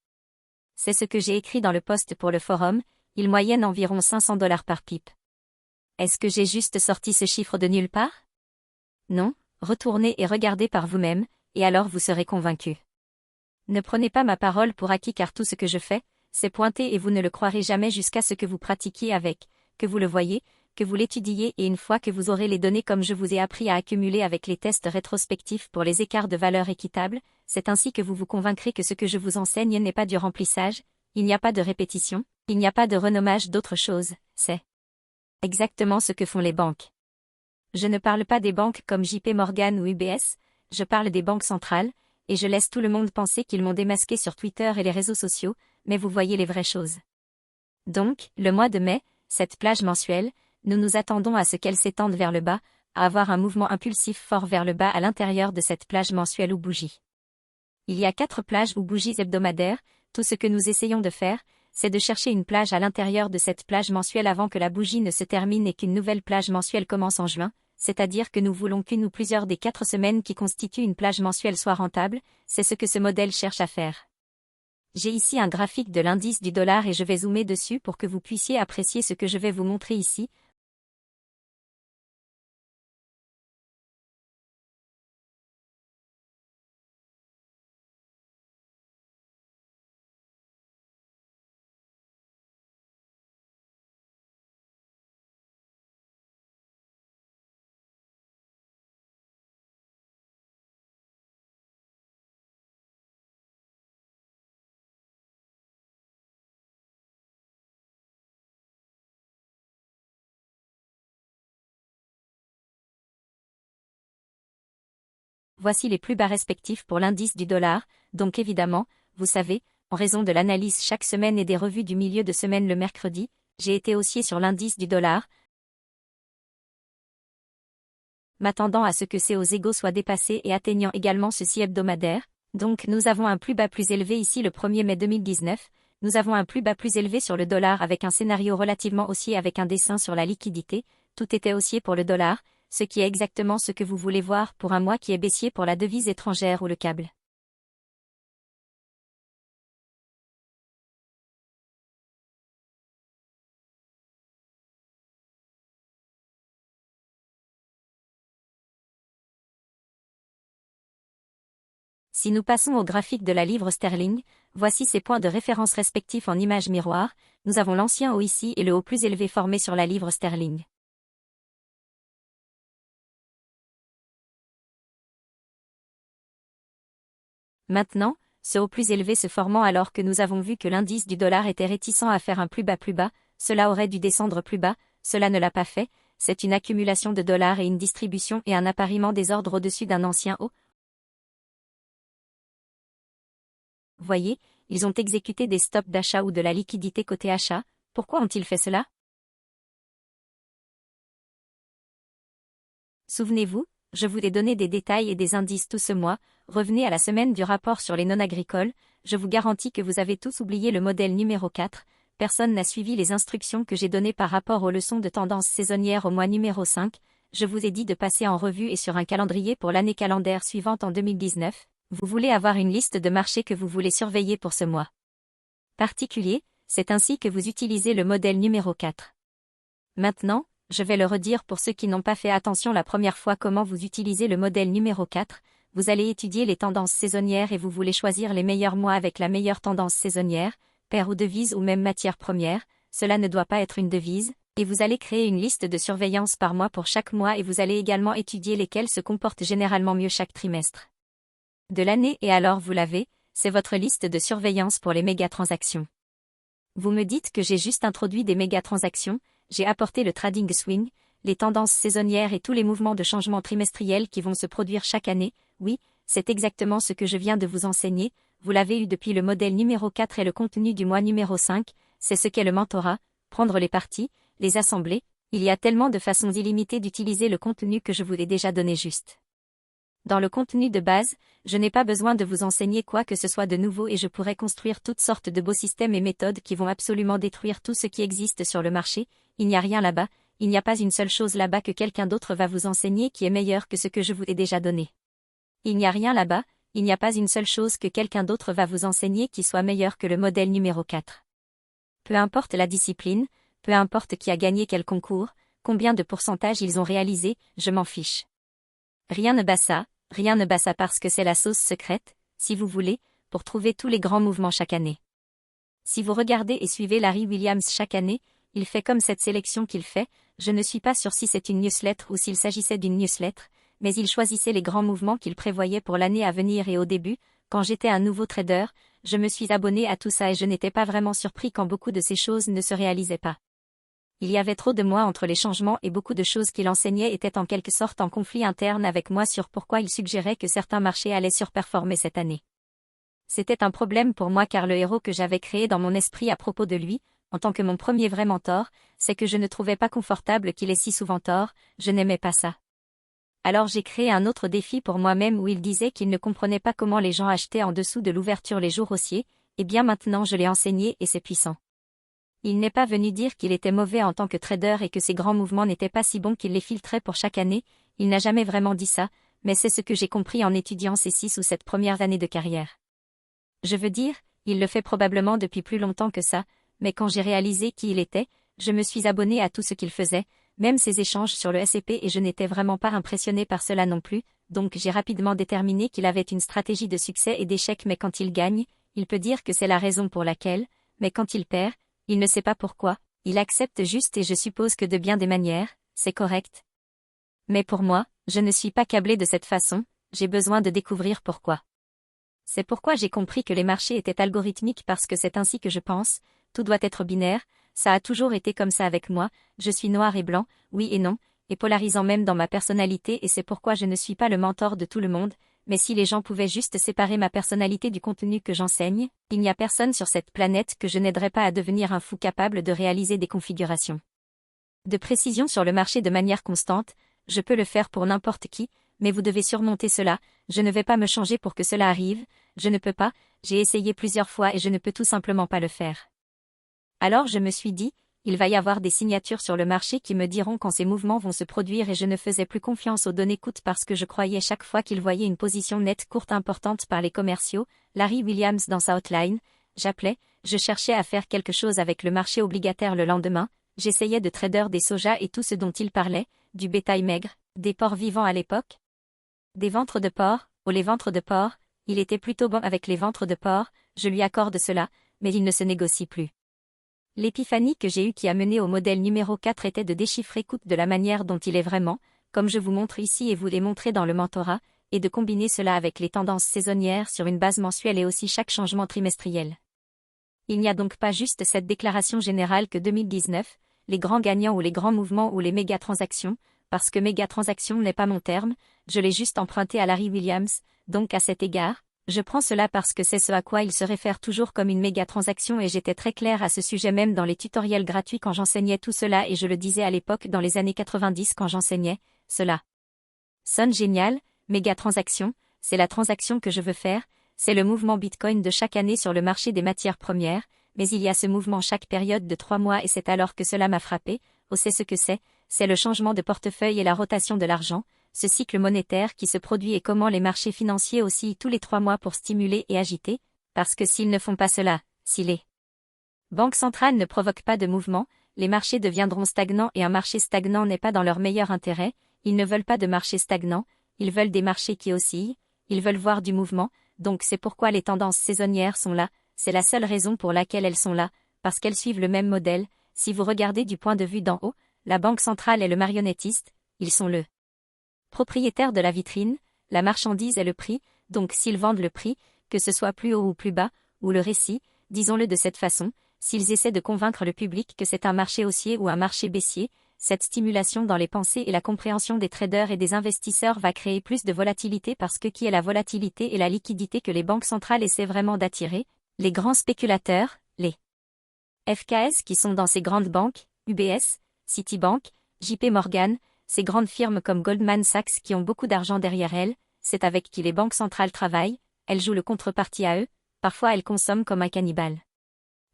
C'est ce que j'ai écrit dans le post pour le forum, il moyenne environ $500 par pip. Est-ce que j'ai juste sorti ce chiffre de nulle part? Non, retournez et regardez par vous-même, et alors vous serez convaincu. Ne prenez pas ma parole pour acquis car tout ce que je fais, c'est pointer et vous ne le croirez jamais jusqu'à ce que vous pratiquiez avec, que vous le voyez, que vous l'étudiez et une fois que vous aurez les données comme je vous ai appris à accumuler avec les tests rétrospectifs pour les écarts de valeur équitables, c'est ainsi que vous vous convaincrez que ce que je vous enseigne n'est pas du remplissage, il n'y a pas de répétition, il n'y a pas de renommage d'autre chose, c'est exactement ce que font les banques. Je ne parle pas des banques comme JP Morgan ou UBS, je parle des banques centrales, et je laisse tout le monde penser qu'ils m'ont démasqué sur Twitter et les réseaux sociaux, mais vous voyez les vraies choses. Donc, le mois de mai, cette plage mensuelle, nous nous attendons à ce qu'elle s'étende vers le bas, à avoir un mouvement impulsif fort vers le bas à l'intérieur de cette plage mensuelle ou bougie. Il y a 4 plages ou bougies hebdomadaires, tout ce que nous essayons de faire, c'est de chercher une plage à l'intérieur de cette plage mensuelle avant que la bougie ne se termine et qu'une nouvelle plage mensuelle commence en juin, c'est-à-dire que nous voulons qu'une ou plusieurs des 4 semaines qui constituent une plage mensuelle soient rentables, c'est ce que ce modèle cherche à faire. J'ai ici un graphique de l'indice du dollar et je vais zoomer dessus pour que vous puissiez apprécier ce que je vais vous montrer ici. Voici les plus bas respectifs pour l'indice du dollar, donc évidemment, vous savez, en raison de l'analyse chaque semaine et des revues du milieu de semaine le mercredi, j'ai été haussier sur l'indice du dollar. m'attendant à ce que ces égaux soient dépassés et atteignant également ceci hebdomadaire. Donc nous avons un plus bas plus élevé ici le 1er mai 2019, nous avons un plus bas plus élevé sur le dollar avec un scénario relativement haussier avec un dessin sur la liquidité, tout était haussier pour le dollar, ce qui est exactement ce que vous voulez voir pour un mois qui est baissier pour la devise étrangère ou le câble. Si nous passons au graphique de la livre sterling, voici ses points de référence respectifs en image miroir, nous avons l'ancien haut ici et le haut plus élevé formé sur la livre sterling. Maintenant, ce haut plus élevé se formant alors que nous avons vu que l'indice du dollar était réticent à faire un plus bas, cela aurait dû descendre plus bas, cela ne l'a pas fait, c'est une accumulation de dollars et une distribution et un appariement désordre au-dessus d'un ancien haut. Voyez, ils ont exécuté des stops d'achat ou de la liquidité côté achat, pourquoi ont-ils fait cela? Souvenez-vous, je vous ai donné des détails et des indices tout ce mois, revenez à la semaine du rapport sur les non-agricoles, je vous garantis que vous avez tous oublié le modèle numéro 4, personne n'a suivi les instructions que j'ai données par rapport aux leçons de tendance saisonnière au mois numéro 5, je vous ai dit de passer en revue et sur un calendrier pour l'année calendaire suivante en 2019, vous voulez avoir une liste de marchés que vous voulez surveiller pour ce mois particulier, c'est ainsi que vous utilisez le modèle numéro 4. Maintenant, je vais le redire pour ceux qui n'ont pas fait attention la première fois comment vous utilisez le modèle numéro 4, vous allez étudier les tendances saisonnières et vous voulez choisir les meilleurs mois avec la meilleure tendance saisonnière, paire ou devise ou même matière première, cela ne doit pas être une devise, et vous allez créer une liste de surveillance par mois pour chaque mois et vous allez également étudier lesquels se comportent généralement mieux chaque trimestre de l'année et alors vous l'avez, c'est votre liste de surveillance pour les méga-transactions. Vous me dites que j'ai juste introduit des méga-transactions, j'ai apporté le trading swing, les tendances saisonnières et tous les mouvements de changement trimestriels qui vont se produire chaque année, oui, c'est exactement ce que je viens de vous enseigner, vous l'avez eu depuis le modèle numéro 4 et le contenu du mois numéro 5, c'est ce qu'est le mentorat, prendre les parties, les assembler, il y a tellement de façons illimitées d'utiliser le contenu que je vous ai déjà donné juste. Dans le contenu de base, je n'ai pas besoin de vous enseigner quoi que ce soit de nouveau et je pourrais construire toutes sortes de beaux systèmes et méthodes qui vont absolument détruire tout ce qui existe sur le marché, il n'y a rien là-bas, il n'y a pas une seule chose là-bas que quelqu'un d'autre va vous enseigner qui est meilleure que ce que je vous ai déjà donné. Il n'y a rien là-bas, il n'y a pas une seule chose que quelqu'un d'autre va vous enseigner qui soit meilleure que le modèle numéro 4. Peu importe la discipline, peu importe qui a gagné quel concours, combien de pourcentage ils ont réalisé, je m'en fiche. Rien ne bat ça parce que c'est la sauce secrète, si vous voulez, pour trouver tous les grands mouvements chaque année. Si vous regardez et suivez Larry Williams chaque année, il fait comme cette sélection qu'il fait, je ne suis pas sûr si c'est une newsletter ou s'il s'agissait d'une newsletter, mais il choisissait les grands mouvements qu'il prévoyait pour l'année à venir et au début, quand j'étais un nouveau trader, je me suis abonné à tout ça et je n'étais pas vraiment surpris quand beaucoup de ces choses ne se réalisaient pas. Il y avait trop de moi entre les changements et beaucoup de choses qu'il enseignait étaient en quelque sorte en conflit interne avec moi sur pourquoi il suggérait que certains marchés allaient surperformer cette année. C'était un problème pour moi car le héros que j'avais créé dans mon esprit à propos de lui, en tant que mon premier vrai mentor, c'est que je ne trouvais pas confortable qu'il ait si souvent tort, je n'aimais pas ça. Alors j'ai créé un autre défi pour moi-même où il disait qu'il ne comprenait pas comment les gens achetaient en dessous de l'ouverture les jours haussiers, et bien maintenant je l'ai enseigné et c'est puissant. Il n'est pas venu dire qu'il était mauvais en tant que trader et que ses grands mouvements n'étaient pas si bons qu'il les filtrait pour chaque année, il n'a jamais vraiment dit ça, mais c'est ce que j'ai compris en étudiant ces 6 ou 7 premières années de carrière. Je veux dire, il le fait probablement depuis plus longtemps que ça, mais quand j'ai réalisé qui il était, je me suis abonné à tout ce qu'il faisait, même ses échanges sur le S&P et je n'étais vraiment pas impressionné par cela non plus, donc j'ai rapidement déterminé qu'il avait une stratégie de succès et d'échec mais quand il gagne, il peut dire que c'est la raison pour laquelle, mais quand il perd, il ne sait pas pourquoi, il accepte juste et je suppose que de bien des manières, c'est correct. Mais pour moi, je ne suis pas câblé de cette façon, j'ai besoin de découvrir pourquoi. C'est pourquoi j'ai compris que les marchés étaient algorithmiques parce que c'est ainsi que je pense, tout doit être binaire, ça a toujours été comme ça avec moi, je suis noir et blanc, oui et non, et polarisant même dans ma personnalité et c'est pourquoi je ne suis pas le mentor de tout le monde, mais si les gens pouvaient juste séparer ma personnalité du contenu que j'enseigne, il n'y a personne sur cette planète que je n'aiderais pas à devenir un fou capable de réaliser des configurations de précision sur le marché de manière constante, je peux le faire pour n'importe qui, mais vous devez surmonter cela, je ne vais pas me changer pour que cela arrive, je ne peux pas, j'ai essayé plusieurs fois et je ne peux tout simplement pas le faire. Alors je me suis dit, il va y avoir des signatures sur le marché qui me diront quand ces mouvements vont se produire et je ne faisais plus confiance aux données coûtes parce que je croyais chaque fois qu'ils voyaient une position nette courte importante par les commerciaux, Larry Williams dans sa hotline, j'appelais, je cherchais à faire quelque chose avec le marché obligataire le lendemain, j'essayais de trader des soja et tout ce dont il parlait, du bétail maigre, des porcs vivants à l'époque. Des ventres de porc, les ventres de porc, il était plutôt bon avec les ventres de porc, je lui accorde cela, mais il ne se négocie plus. L'épiphanie que j'ai eue qui a mené au modèle numéro 4 était de déchiffrer coûte de la manière dont il est vraiment, comme je vous montre ici et vous les montrez dans le mentorat, et de combiner cela avec les tendances saisonnières sur une base mensuelle et aussi chaque changement trimestriel. Il n'y a donc pas juste cette déclaration générale que 2019, les grands gagnants ou les grands mouvements ou les méga-transactions, parce que méga-transaction n'est pas mon terme, je l'ai juste emprunté à Larry Williams, donc à cet égard, je prends cela parce que c'est ce à quoi il se réfère toujours comme une méga-transaction et j'étais très clair à ce sujet même dans les tutoriels gratuits quand j'enseignais tout cela et je le disais à l'époque dans les années 90 quand j'enseignais, cela sonne génial, méga-transaction, c'est la transaction que je veux faire, c'est le mouvement Bitcoin de chaque année sur le marché des matières premières, mais il y a ce mouvement chaque période de 3 mois et c'est alors que cela m'a frappé, c'est ce que c'est le changement de portefeuille et la rotation de l'argent, ce cycle monétaire qui se produit et comment les marchés financiers oscillent tous les 3 mois pour stimuler et agiter, parce que s'ils ne font pas cela, si les banques centrales ne provoquent pas de mouvement, les marchés deviendront stagnants et un marché stagnant n'est pas dans leur meilleur intérêt, ils ne veulent pas de marché stagnant, ils veulent des marchés qui oscillent, ils veulent voir du mouvement, donc c'est pourquoi les tendances saisonnières sont là, c'est la seule raison pour laquelle elles sont là, parce qu'elles suivent le même modèle, si vous regardez du point de vue d'en haut, la banque centrale est le marionnettiste, ils sont le propriétaire de la vitrine, la marchandise est le prix, donc s'ils vendent le prix, que ce soit plus haut ou plus bas, ou le récit, disons-le de cette façon, s'ils essaient de convaincre le public que c'est un marché haussier ou un marché baissier, cette stimulation dans les pensées et la compréhension des traders et des investisseurs va créer plus de volatilité parce que qui est la volatilité et la liquidité que les banques centrales essaient vraiment d'attirer, les grands spéculateurs, les FKS qui sont dans ces grandes banques, UBS, Citibank, JP Morgan, ces grandes firmes comme Goldman Sachs qui ont beaucoup d'argent derrière elles, c'est avec qui les banques centrales travaillent, elles jouent le contrepartie à eux, parfois elles consomment comme un cannibale.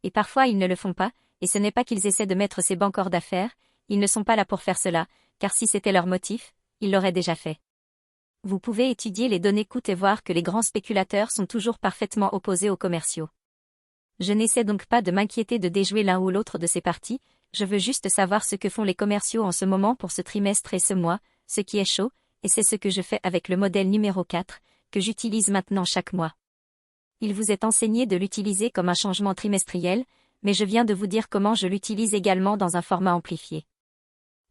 Et parfois ils ne le font pas, et ce n'est pas qu'ils essaient de mettre ces banques hors d'affaires, ils ne sont pas là pour faire cela, car si c'était leur motif, ils l'auraient déjà fait. Vous pouvez étudier les données coûtes et voir que les grands spéculateurs sont toujours parfaitement opposés aux commerciaux. Je n'essaie donc pas de m'inquiéter de déjouer l'un ou l'autre de ces partis, je veux juste savoir ce que font les commerciaux en ce moment pour ce trimestre et ce mois, ce qui est chaud, et c'est ce que je fais avec le modèle numéro 4, que j'utilise maintenant chaque mois. Il vous est enseigné de l'utiliser comme un changement trimestriel, mais je viens de vous dire comment je l'utilise également dans un format amplifié.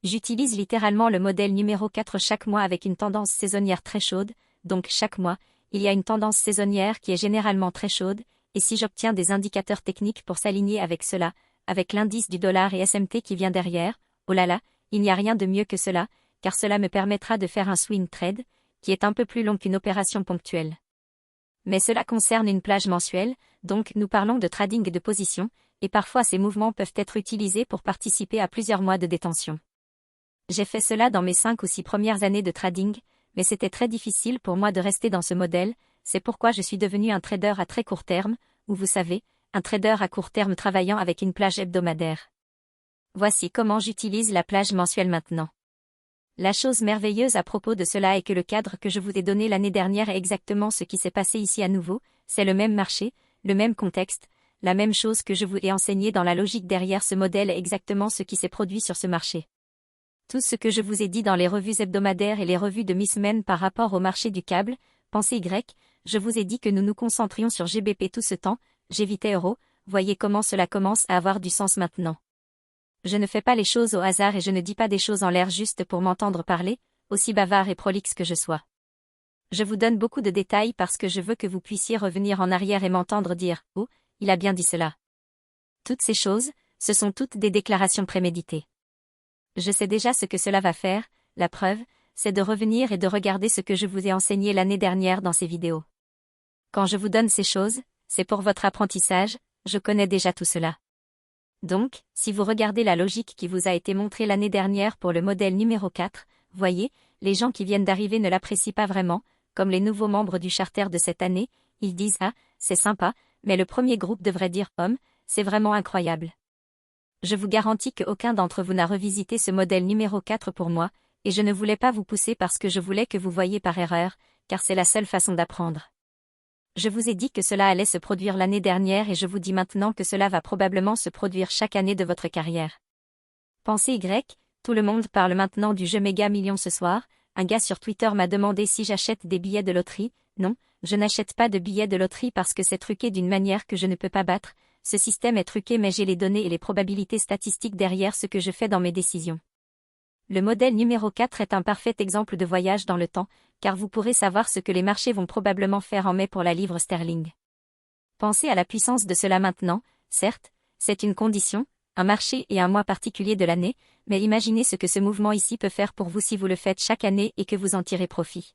J'utilise littéralement le modèle numéro 4 chaque mois avec une tendance saisonnière très chaude, donc chaque mois, il y a une tendance saisonnière qui est généralement très chaude, et si j'obtiens des indicateurs techniques pour s'aligner avec cela, avec l'indice du dollar et SMT qui vient derrière, oh là là, il n'y a rien de mieux que cela, car cela me permettra de faire un swing trade, qui est un peu plus long qu'une opération ponctuelle. Mais cela concerne une plage mensuelle, donc nous parlons de trading de position, et parfois ces mouvements peuvent être utilisés pour participer à plusieurs mois de détention. J'ai fait cela dans mes 5 ou 6 premières années de trading, mais c'était très difficile pour moi de rester dans ce modèle, c'est pourquoi je suis devenu un trader à très court terme, ou vous savez, un trader à court terme travaillant avec une plage hebdomadaire. Voici comment j'utilise la plage mensuelle maintenant. La chose merveilleuse à propos de cela est que le cadre que je vous ai donné l'année dernière est exactement ce qui s'est passé ici à nouveau, c'est le même marché, le même contexte, la même chose que je vous ai enseigné dans la logique derrière ce modèle est exactement ce qui s'est produit sur ce marché. Tout ce que je vous ai dit dans les revues hebdomadaires et les revues de Miss Men par rapport au marché du câble, pensée Y, je vous ai dit que nous nous concentrions sur GBP tout ce temps, j'évitais euro, voyez comment cela commence à avoir du sens maintenant. Je ne fais pas les choses au hasard et je ne dis pas des choses en l'air juste pour m'entendre parler, aussi bavard et prolixe que je sois. Je vous donne beaucoup de détails parce que je veux que vous puissiez revenir en arrière et m'entendre dire « Oh, il a bien dit cela ». Toutes ces choses, ce sont toutes des déclarations préméditées. Je sais déjà ce que cela va faire, la preuve, c'est de revenir et de regarder ce que je vous ai enseigné l'année dernière dans ces vidéos. Quand je vous donne ces choses, c'est pour votre apprentissage, je connais déjà tout cela. Donc, si vous regardez la logique qui vous a été montrée l'année dernière pour le modèle numéro 4, voyez, les gens qui viennent d'arriver ne l'apprécient pas vraiment, comme les nouveaux membres du charter de cette année, ils disent « Ah, c'est sympa », mais le premier groupe devrait dire « c'est vraiment incroyable ». Je vous garantis qu'aucun d'entre vous n'a revisité ce modèle numéro 4 pour moi, et je ne voulais pas vous pousser parce que je voulais que vous voyiez par erreur, car c'est la seule façon d'apprendre. Je vous ai dit que cela allait se produire l'année dernière et je vous dis maintenant que cela va probablement se produire chaque année de votre carrière. Pensez Y, tout le monde parle maintenant du jeu méga million ce soir. Un gars sur Twitter m'a demandé si j'achète des billets de loterie. Non, je n'achète pas de billets de loterie parce que c'est truqué d'une manière que je ne peux pas battre. Ce système est truqué mais j'ai les données et les probabilités statistiques derrière ce que je fais dans mes décisions. Le modèle numéro 4 est un parfait exemple de voyage dans le temps, car vous pourrez savoir ce que les marchés vont probablement faire en mai pour la livre sterling. Pensez à la puissance de cela maintenant, certes, c'est une condition, un marché et un mois particulier de l'année, mais imaginez ce que ce mouvement ici peut faire pour vous si vous le faites chaque année et que vous en tirez profit.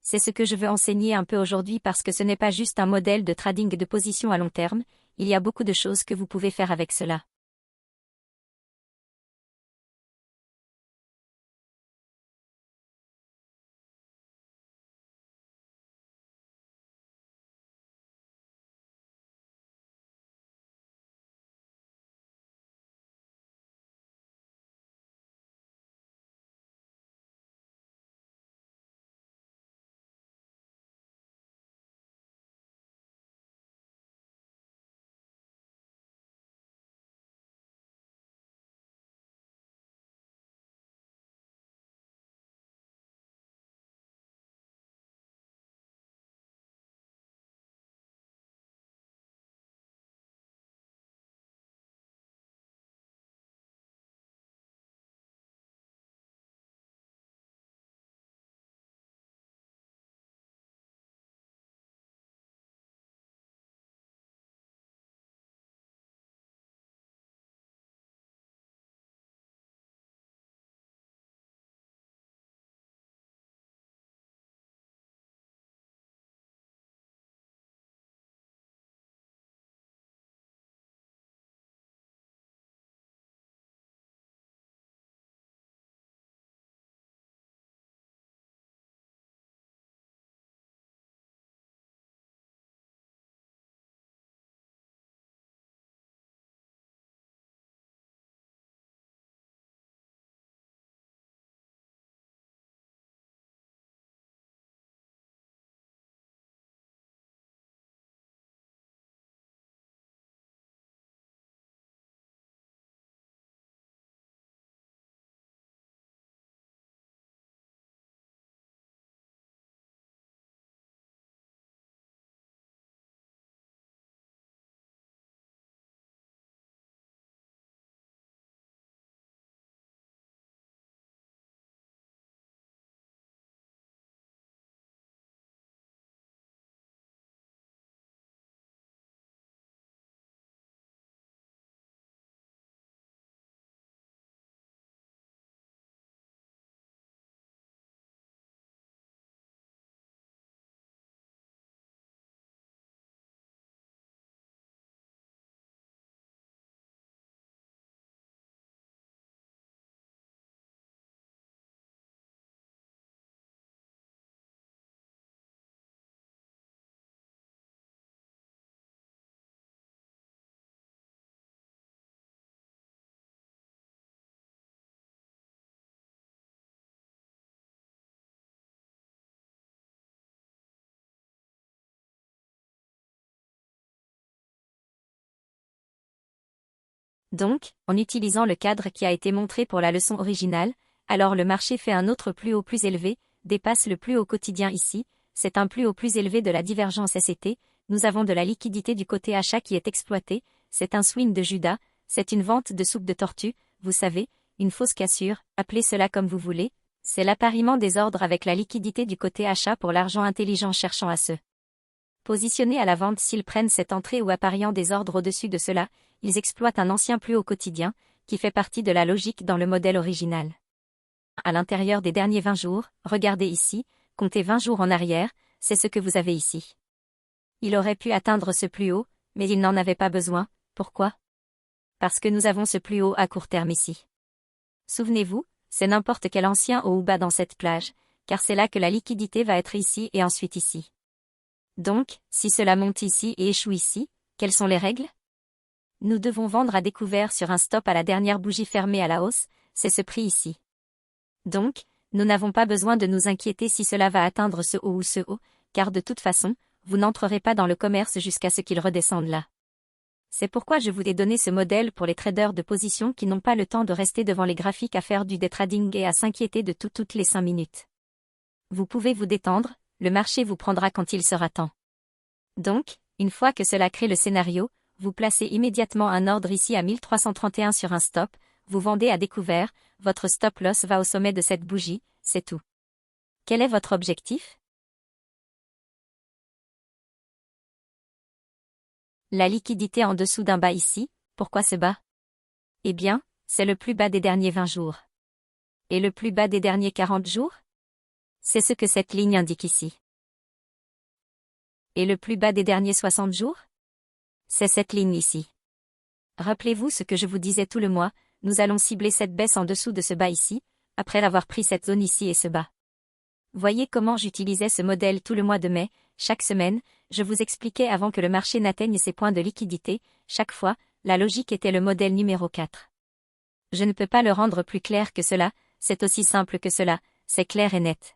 C'est ce que je veux enseigner un peu aujourd'hui parce que ce n'est pas juste un modèle de trading de position à long terme, il y a beaucoup de choses que vous pouvez faire avec cela. Donc, en utilisant le cadre qui a été montré pour la leçon originale, alors le marché fait un autre plus haut plus élevé, dépasse le plus haut quotidien ici, c'est un plus haut plus élevé de la divergence SCT, nous avons de la liquidité du côté achat qui est exploitée, c'est un swing de Judas, c'est une vente de soupe de tortue, vous savez, une fausse cassure, appelez cela comme vous voulez, c'est l'appariement des ordres avec la liquidité du côté achat pour l'argent intelligent cherchant à se positionner à la vente s'ils prennent cette entrée ou appariant des ordres au-dessus de cela, ils exploitent un ancien plus haut quotidien, qui fait partie de la logique dans le modèle original. À l'intérieur des derniers 20 jours, regardez ici, comptez 20 jours en arrière, c'est ce que vous avez ici. Il aurait pu atteindre ce plus haut, mais il n'en avait pas besoin, pourquoi? Parce que nous avons ce plus haut à court terme ici. Souvenez-vous, C'est n'importe quel ancien haut ou bas dans cette plage, car c'est là que la liquidité va être ici et ensuite ici. Donc, si cela monte ici et échoue ici, quelles sont les règles? Nous devons vendre à découvert sur un stop à la dernière bougie fermée à la hausse, c'est ce prix ici. Donc, nous n'avons pas besoin de nous inquiéter si cela va atteindre ce haut ou ce haut, car de toute façon, vous n'entrerez pas dans le commerce jusqu'à ce qu'il redescende là. C'est pourquoi je vous ai donné ce modèle pour les traders de position qui n'ont pas le temps de rester devant les graphiques à faire du day trading et à s'inquiéter de toutes les 5 minutes. Vous pouvez vous détendre, le marché vous prendra quand il sera temps. Donc, une fois que cela crée le scénario, vous placez immédiatement un ordre ici à 1331 sur un stop, vous vendez à découvert, votre stop loss va au sommet de cette bougie, c'est tout. Quel est votre objectif? La liquidité en dessous d'un bas ici, pourquoi ce bas? Eh bien, c'est le plus bas des derniers 20 jours. Et le plus bas des derniers 40 jours? C'est ce que cette ligne indique ici. Et le plus bas des derniers 60 jours? C'est cette ligne ici. Rappelez-vous ce que je vous disais tout le mois, nous allons cibler cette baisse en dessous de ce bas ici, après avoir pris cette zone ici et ce bas. Voyez comment j'utilisais ce modèle tout le mois de mai, chaque semaine, je vous expliquais avant que le marché n'atteigne ses points de liquidité, chaque fois, la logique était le modèle numéro 4. Je ne peux pas le rendre plus clair que cela, c'est aussi simple que cela, c'est clair et net.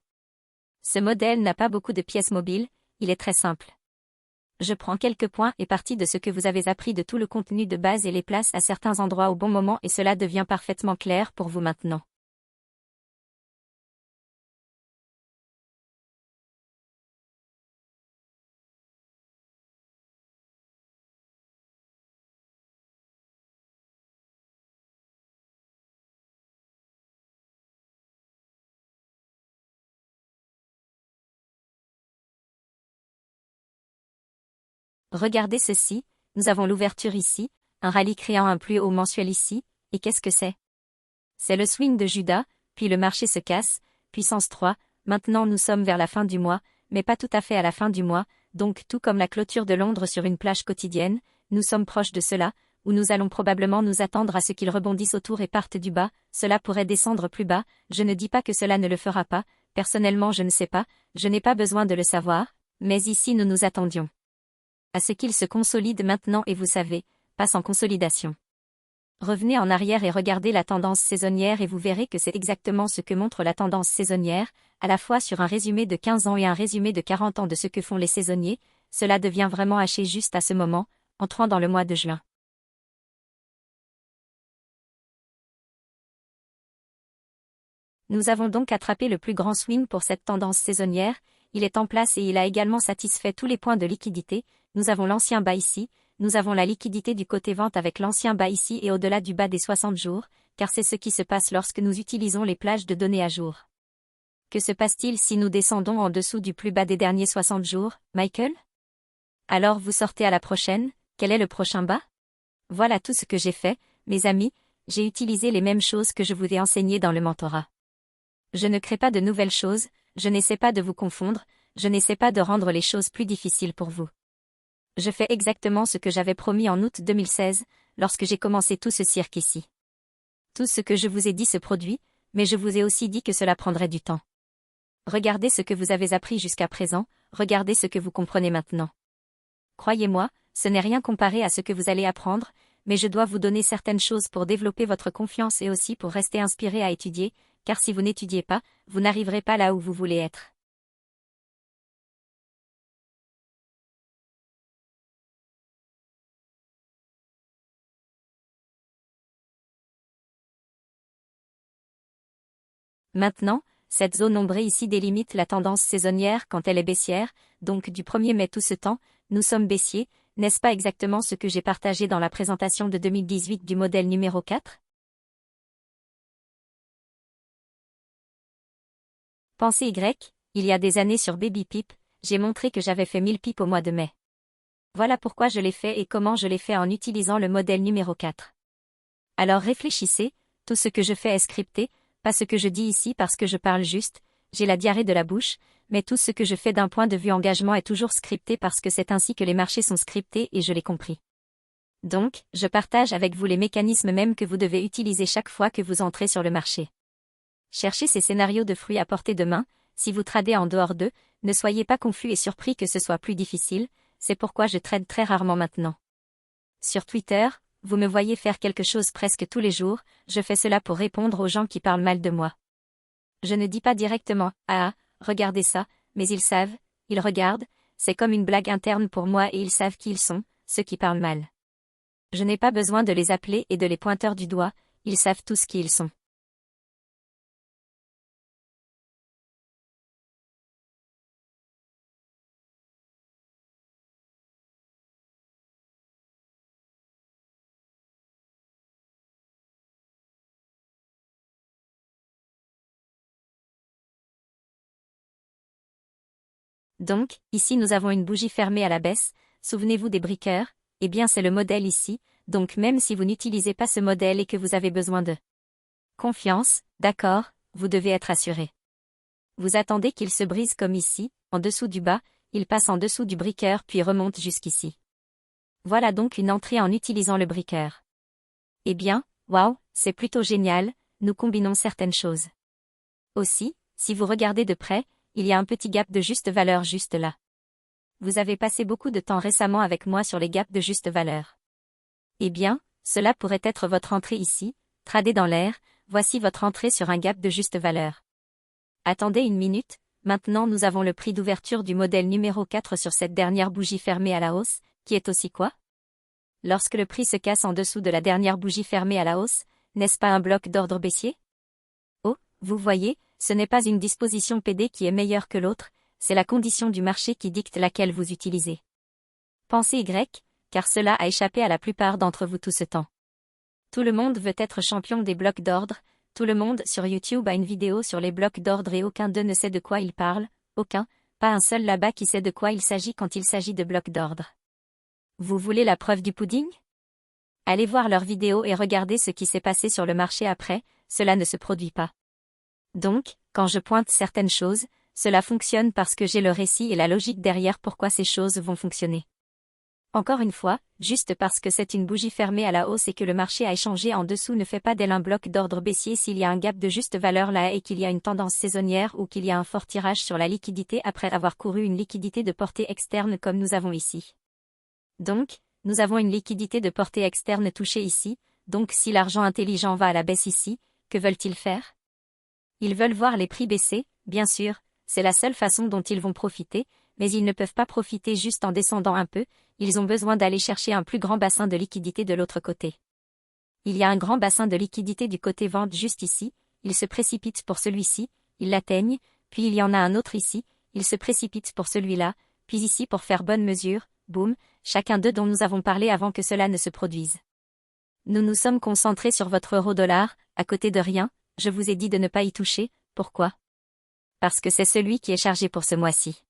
Ce modèle n'a pas beaucoup de pièces mobiles, il est très simple. Je prends quelques points et parties de ce que vous avez appris de tout le contenu de base et les place à certains endroits au bon moment et cela devient parfaitement clair pour vous maintenant. Regardez ceci, nous avons l'ouverture ici, un rallye créant un plus haut mensuel ici, et qu'est-ce que c'est? C'est le swing de Judas, puis le marché se casse, puissance 3, maintenant nous sommes vers la fin du mois, mais pas tout à fait à la fin du mois, donc tout comme la clôture de Londres sur une plage quotidienne, nous sommes proches de cela, où nous allons probablement nous attendre à ce qu'ils rebondissent autour et partent du bas, cela pourrait descendre plus bas, je ne dis pas que cela ne le fera pas, personnellement je ne sais pas, je n'ai pas besoin de le savoir, mais ici nous nous attendions à ce qu'il se consolide maintenant et vous savez, passe en consolidation. Revenez en arrière et regardez la tendance saisonnière et vous verrez que c'est exactement ce que montre la tendance saisonnière, à la fois sur un résumé de 15 ans et un résumé de 40 ans de ce que font les saisonniers, cela devient vraiment haché juste à ce moment, entrant dans le mois de juin. Nous avons donc attrapé le plus grand swing pour cette tendance saisonnière, il est en place et il a également satisfait tous les points de liquidité, nous avons l'ancien bas ici, nous avons la liquidité du côté vente avec l'ancien bas ici et au-delà du bas des 60 jours, car c'est ce qui se passe lorsque nous utilisons les plages de données à jour. Que se passe-t-il si nous descendons en dessous du plus bas des derniers 60 jours, Michael? Alors vous sortez à la prochaine, quel est le prochain bas? Voilà tout ce que j'ai fait, mes amis, j'ai utilisé les mêmes choses que je vous ai enseignées dans le mentorat. Je ne crée pas de nouvelles choses, je n'essaie pas de vous confondre, je n'essaie pas de rendre les choses plus difficiles pour vous. Je fais exactement ce que j'avais promis en août 2016, lorsque j'ai commencé tout ce cirque ici. Tout ce que je vous ai dit se produit, mais je vous ai aussi dit que cela prendrait du temps. Regardez ce que vous avez appris jusqu'à présent, regardez ce que vous comprenez maintenant. Croyez-moi, ce n'est rien comparé à ce que vous allez apprendre, mais je dois vous donner certaines choses pour développer votre confiance et aussi pour rester inspiré à étudier, car si vous n'étudiez pas, vous n'arriverez pas là où vous voulez être. Maintenant, cette zone ombrée ici délimite la tendance saisonnière quand elle est baissière, donc du 1er mai tout ce temps, nous sommes baissiers, n'est-ce pas exactement ce que j'ai partagé dans la présentation de 2018 du modèle numéro 4? Pensez Y, il y a des années sur Baby Pip, j'ai montré que j'avais fait 1000 pips au mois de mai. Voilà pourquoi je l'ai fait et comment je l'ai fait en utilisant le modèle numéro 4. Alors réfléchissez, tout ce que je fais est scripté, pas ce que je dis ici parce que je parle juste, j'ai la diarrhée de la bouche, mais tout ce que je fais d'un point de vue engagement est toujours scripté parce que c'est ainsi que les marchés sont scriptés et je l'ai compris. Donc, je partage avec vous les mécanismes mêmes que vous devez utiliser chaque fois que vous entrez sur le marché. Cherchez ces scénarios de fruits à portée de main, si vous tradez en dehors d'eux, ne soyez pas confus et surpris que ce soit plus difficile, c'est pourquoi je trade très rarement maintenant. Sur Twitter, vous me voyez faire quelque chose presque tous les jours, je fais cela pour répondre aux gens qui parlent mal de moi. Je ne dis pas directement « Ah, regardez ça », mais ils savent, ils regardent, c'est comme une blague interne pour moi et ils savent qui ils sont, ceux qui parlent mal. Je n'ai pas besoin de les appeler et de les pointeurs du doigt, ils savent tous qui ils sont. Donc, ici nous avons une bougie fermée à la baisse, souvenez-vous des briqueurs, eh bien c'est le modèle ici, donc même si vous n'utilisez pas ce modèle et que vous avez besoin de confiance, d'accord, vous devez être assuré. Vous attendez qu'il se brise comme ici, en dessous du bas, il passe en dessous du briqueur puis remonte jusqu'ici. Voilà donc une entrée en utilisant le briqueur. Eh bien, waouh, c'est plutôt génial, nous combinons certaines choses. Aussi, si vous regardez de près, il y a un petit gap de juste valeur juste là. Vous avez passé beaucoup de temps récemment avec moi sur les gaps de juste valeur. Eh bien, cela pourrait être votre entrée ici, tradée dans l'air, voici votre entrée sur un gap de juste valeur. Attendez une minute, maintenant nous avons le prix d'ouverture du modèle numéro 4 sur cette dernière bougie fermée à la hausse, qui est aussi quoi? Lorsque le prix se casse en dessous de la dernière bougie fermée à la hausse, n'est-ce pas un bloc d'ordre baissier? Oh, vous voyez, ce n'est pas une disposition PD qui est meilleure que l'autre, c'est la condition du marché qui dicte laquelle vous utilisez. Pensez Y, car cela a échappé à la plupart d'entre vous tout ce temps. Tout le monde veut être champion des blocs d'ordre, tout le monde sur YouTube a une vidéo sur les blocs d'ordre et aucun d'eux ne sait de quoi il parle, aucun, pas un seul là-bas qui sait de quoi il s'agit quand il s'agit de blocs d'ordre. Vous voulez la preuve du pudding? Allez voir leur vidéo et regardez ce qui s'est passé sur le marché après, cela ne se produit pas. Donc, quand je pointe certaines choses, cela fonctionne parce que j'ai le récit et la logique derrière pourquoi ces choses vont fonctionner. Encore une fois, juste parce que c'est une bougie fermée à la hausse et que le marché a échangé en dessous ne fait pas d'elle un bloc d'ordre baissier s'il y a un gap de juste valeur là et qu'il y a une tendance saisonnière ou qu'il y a un fort tirage sur la liquidité après avoir couru une liquidité de portée externe comme nous avons ici. Donc, nous avons une liquidité de portée externe touchée ici, donc si l'argent intelligent va à la baisse ici, que veulent-ils faire? Ils veulent voir les prix baisser, bien sûr, c'est la seule façon dont ils vont profiter, mais ils ne peuvent pas profiter juste en descendant un peu, ils ont besoin d'aller chercher un plus grand bassin de liquidité de l'autre côté. Il y a un grand bassin de liquidité du côté vente juste ici, ils se précipitent pour celui-ci, ils l'atteignent, puis il y en a un autre ici, ils se précipitent pour celui-là, puis ici pour faire bonne mesure, boum, chacun d'eux dont nous avons parlé avant que cela ne se produise. Nous nous sommes concentrés sur votre euro-dollar, à côté de rien, je vous ai dit de ne pas y toucher, pourquoi? Parce que c'est celui qui est chargé pour ce mois-ci.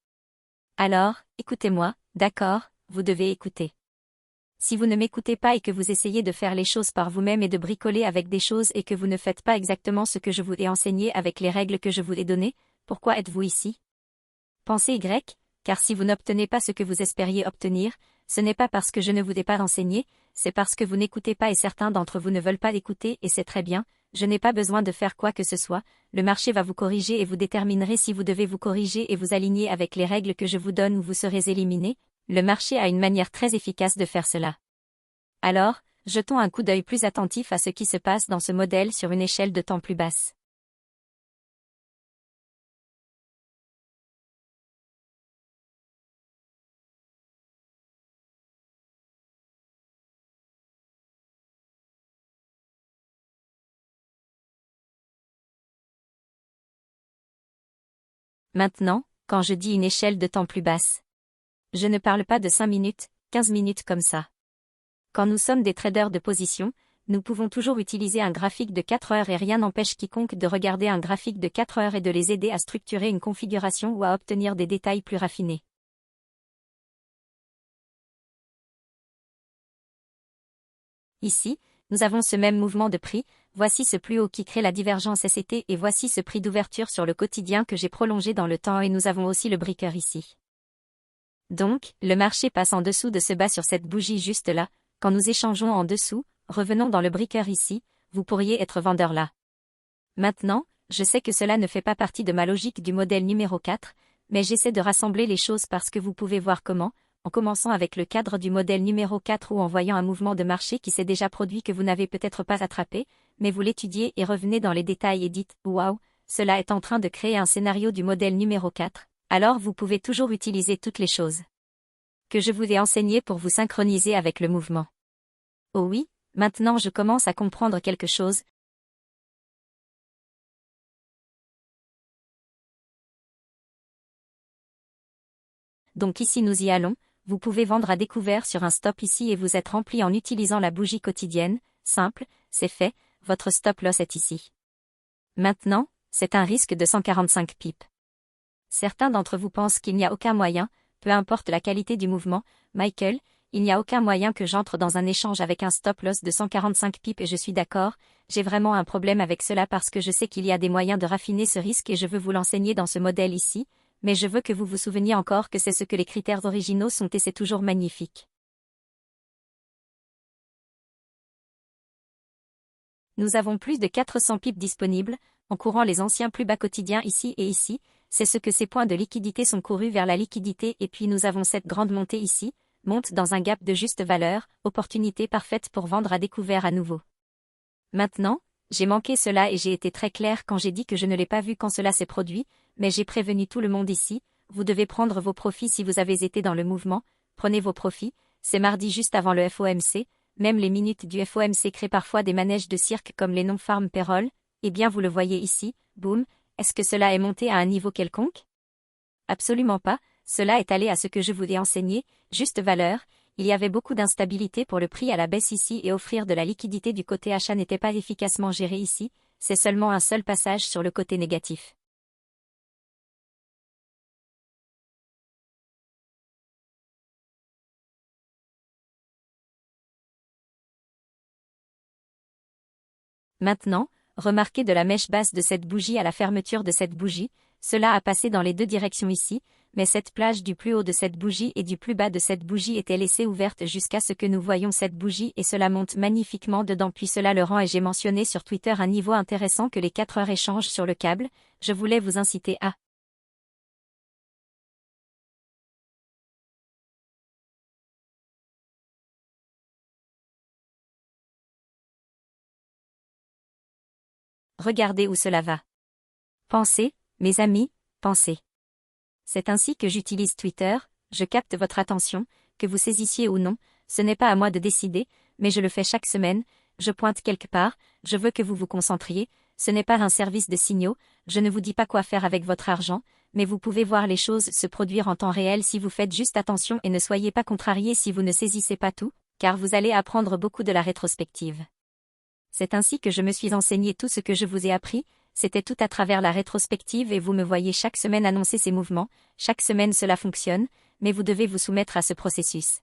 Alors, écoutez-moi, d'accord, vous devez écouter. Si vous ne m'écoutez pas et que vous essayez de faire les choses par vous-même et de bricoler avec des choses et que vous ne faites pas exactement ce que je vous ai enseigné avec les règles que je vous ai données, pourquoi êtes-vous ici? Pensez Y, car si vous n'obtenez pas ce que vous espériez obtenir, ce n'est pas parce que je ne vous ai pas enseigné, c'est parce que vous n'écoutez pas et certains d'entre vous ne veulent pas l'écouter et c'est très bien, je n'ai pas besoin de faire quoi que ce soit, le marché va vous corriger et vous déterminerez si vous devez vous corriger et vous aligner avec les règles que je vous donne ou vous serez éliminé, le marché a une manière très efficace de faire cela. Alors, jetons un coup d'œil plus attentif à ce qui se passe dans ce modèle sur une échelle de temps plus basse. Maintenant, quand je dis une échelle de temps plus basse, je ne parle pas de 5 minutes, 15 minutes comme ça. Quand nous sommes des traders de position, nous pouvons toujours utiliser un graphique de 4 heures et rien n'empêche quiconque de regarder un graphique de 4 heures et de les aider à structurer une configuration ou à obtenir des détails plus raffinés. Ici, nous avons ce même mouvement de prix, voici ce plus haut qui crée la divergence SCT et voici ce prix d'ouverture sur le quotidien que j'ai prolongé dans le temps et nous avons aussi le breaker ici. Donc, le marché passe en dessous de ce bas sur cette bougie juste là, quand nous échangeons en dessous, revenons dans le breaker ici, vous pourriez être vendeur là. Maintenant, je sais que cela ne fait pas partie de ma logique du modèle numéro 4, mais j'essaie de rassembler les choses parce que vous pouvez voir comment, en commençant avec le cadre du modèle numéro 4 ou en voyant un mouvement de marché qui s'est déjà produit que vous n'avez peut-être pas attrapé, mais vous l'étudiez et revenez dans les détails et dites « Waouh, cela est en train de créer un scénario du modèle numéro 4 », alors vous pouvez toujours utiliser toutes les choses que je vous ai enseignées pour vous synchroniser avec le mouvement. Oh oui, maintenant je commence à comprendre quelque chose. Donc ici nous y allons, vous pouvez vendre à découvert sur un stop ici et vous êtes rempli en utilisant la bougie quotidienne, simple, c'est fait, votre stop loss est ici. Maintenant, c'est un risque de 145 pips. Certains d'entre vous pensent qu'il n'y a aucun moyen, peu importe la qualité du mouvement, Michael, il n'y a aucun moyen que j'entre dans un échange avec un stop loss de 145 pips et je suis d'accord, j'ai vraiment un problème avec cela parce que je sais qu'il y a des moyens de raffiner ce risque et je veux vous l'enseigner dans ce modèle ici, mais je veux que vous vous souveniez encore que c'est ce que les critères originaux sont et c'est toujours magnifique. Nous avons plus de 400 pips disponibles, en courant les anciens plus bas quotidiens ici et ici, c'est ce que ces points de liquidité sont courus vers la liquidité et puis nous avons cette grande montée ici, monte dans un gap de juste valeur, opportunité parfaite pour vendre à découvert à nouveau. Maintenant, j'ai manqué cela et j'ai été très clair quand j'ai dit que je ne l'ai pas vu quand cela s'est produit, mais j'ai prévenu tout le monde ici, vous devez prendre vos profits si vous avez été dans le mouvement, prenez vos profits, c'est mardi juste avant le FOMC, même les minutes du FOMC créent parfois des manèges de cirque comme les non-farm payroll, eh bien vous le voyez ici, boum, est-ce que cela est monté à un niveau quelconque? Absolument pas, cela est allé à ce que je vous ai enseigné, juste valeur, il y avait beaucoup d'instabilité pour le prix à la baisse ici et offrir de la liquidité du côté achat n'était pas efficacement géré ici, c'est seulement un seul passage sur le côté négatif. Maintenant, remarquez de la mèche basse de cette bougie à la fermeture de cette bougie, cela a passé dans les deux directions ici, mais cette plage du plus haut de cette bougie et du plus bas de cette bougie était laissée ouverte jusqu'à ce que nous voyions cette bougie et cela monte magnifiquement dedans puis cela le rend et j'ai mentionné sur Twitter un niveau intéressant que les 4 heures échangent sur le câble, je voulais vous inciter à regarder où cela va. Pensez, mes amis, pensez. C'est ainsi que j'utilise Twitter, je capte votre attention, que vous saisissiez ou non, ce n'est pas à moi de décider, mais je le fais chaque semaine, je pointe quelque part, je veux que vous vous concentriez, ce n'est pas un service de signaux, je ne vous dis pas quoi faire avec votre argent, mais vous pouvez voir les choses se produire en temps réel si vous faites juste attention et ne soyez pas contrariés si vous ne saisissez pas tout, car vous allez apprendre beaucoup de la rétrospective. C'est ainsi que je me suis enseigné tout ce que je vous ai appris, c'était tout à travers la rétrospective et vous me voyez chaque semaine annoncer ces mouvements, chaque semaine cela fonctionne, mais vous devez vous soumettre à ce processus.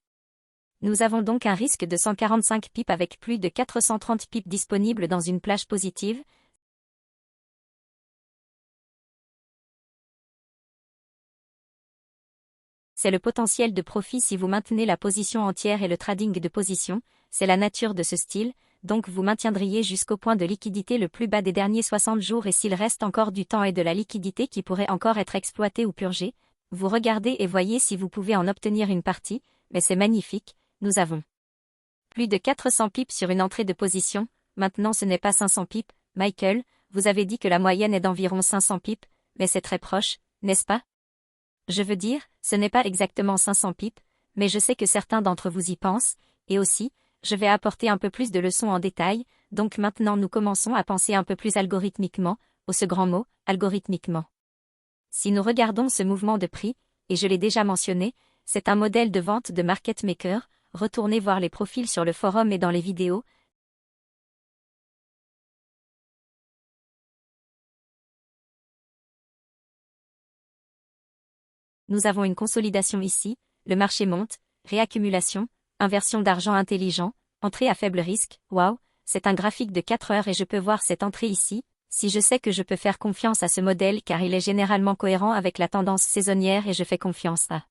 Nous avons donc un risque de 145 pips avec plus de 430 pips disponibles dans une plage positive. C'est le potentiel de profit si vous maintenez la position entière et le trading de position, c'est la nature de ce style, donc vous maintiendriez jusqu'au point de liquidité le plus bas des derniers 60 jours et s'il reste encore du temps et de la liquidité qui pourrait encore être exploitée ou purgée, vous regardez et voyez si vous pouvez en obtenir une partie, mais c'est magnifique, nous avons plus de 400 pips sur une entrée de position, maintenant ce n'est pas 500 pips, Michael, vous avez dit que la moyenne est d'environ 500 pips, mais c'est très proche, n'est-ce pas? Je veux dire, ce n'est pas exactement 500 pips, mais je sais que certains d'entre vous y pensent, et aussi, je vais apporter un peu plus de leçons en détail, donc maintenant nous commençons à penser un peu plus algorithmiquement, ce grand mot, algorithmiquement. Si nous regardons ce mouvement de prix, et je l'ai déjà mentionné, c'est un modèle de vente de market maker, retournez voir les profils sur le forum et dans les vidéos. Nous avons une consolidation ici, le marché monte, réaccumulation, inversion d'argent intelligent, entrée à faible risque, waouh, c'est un graphique de 4 heures et je peux voir cette entrée ici, si je sais que je peux faire confiance à ce modèle car il est généralement cohérent avec la tendance saisonnière et je fais confiance à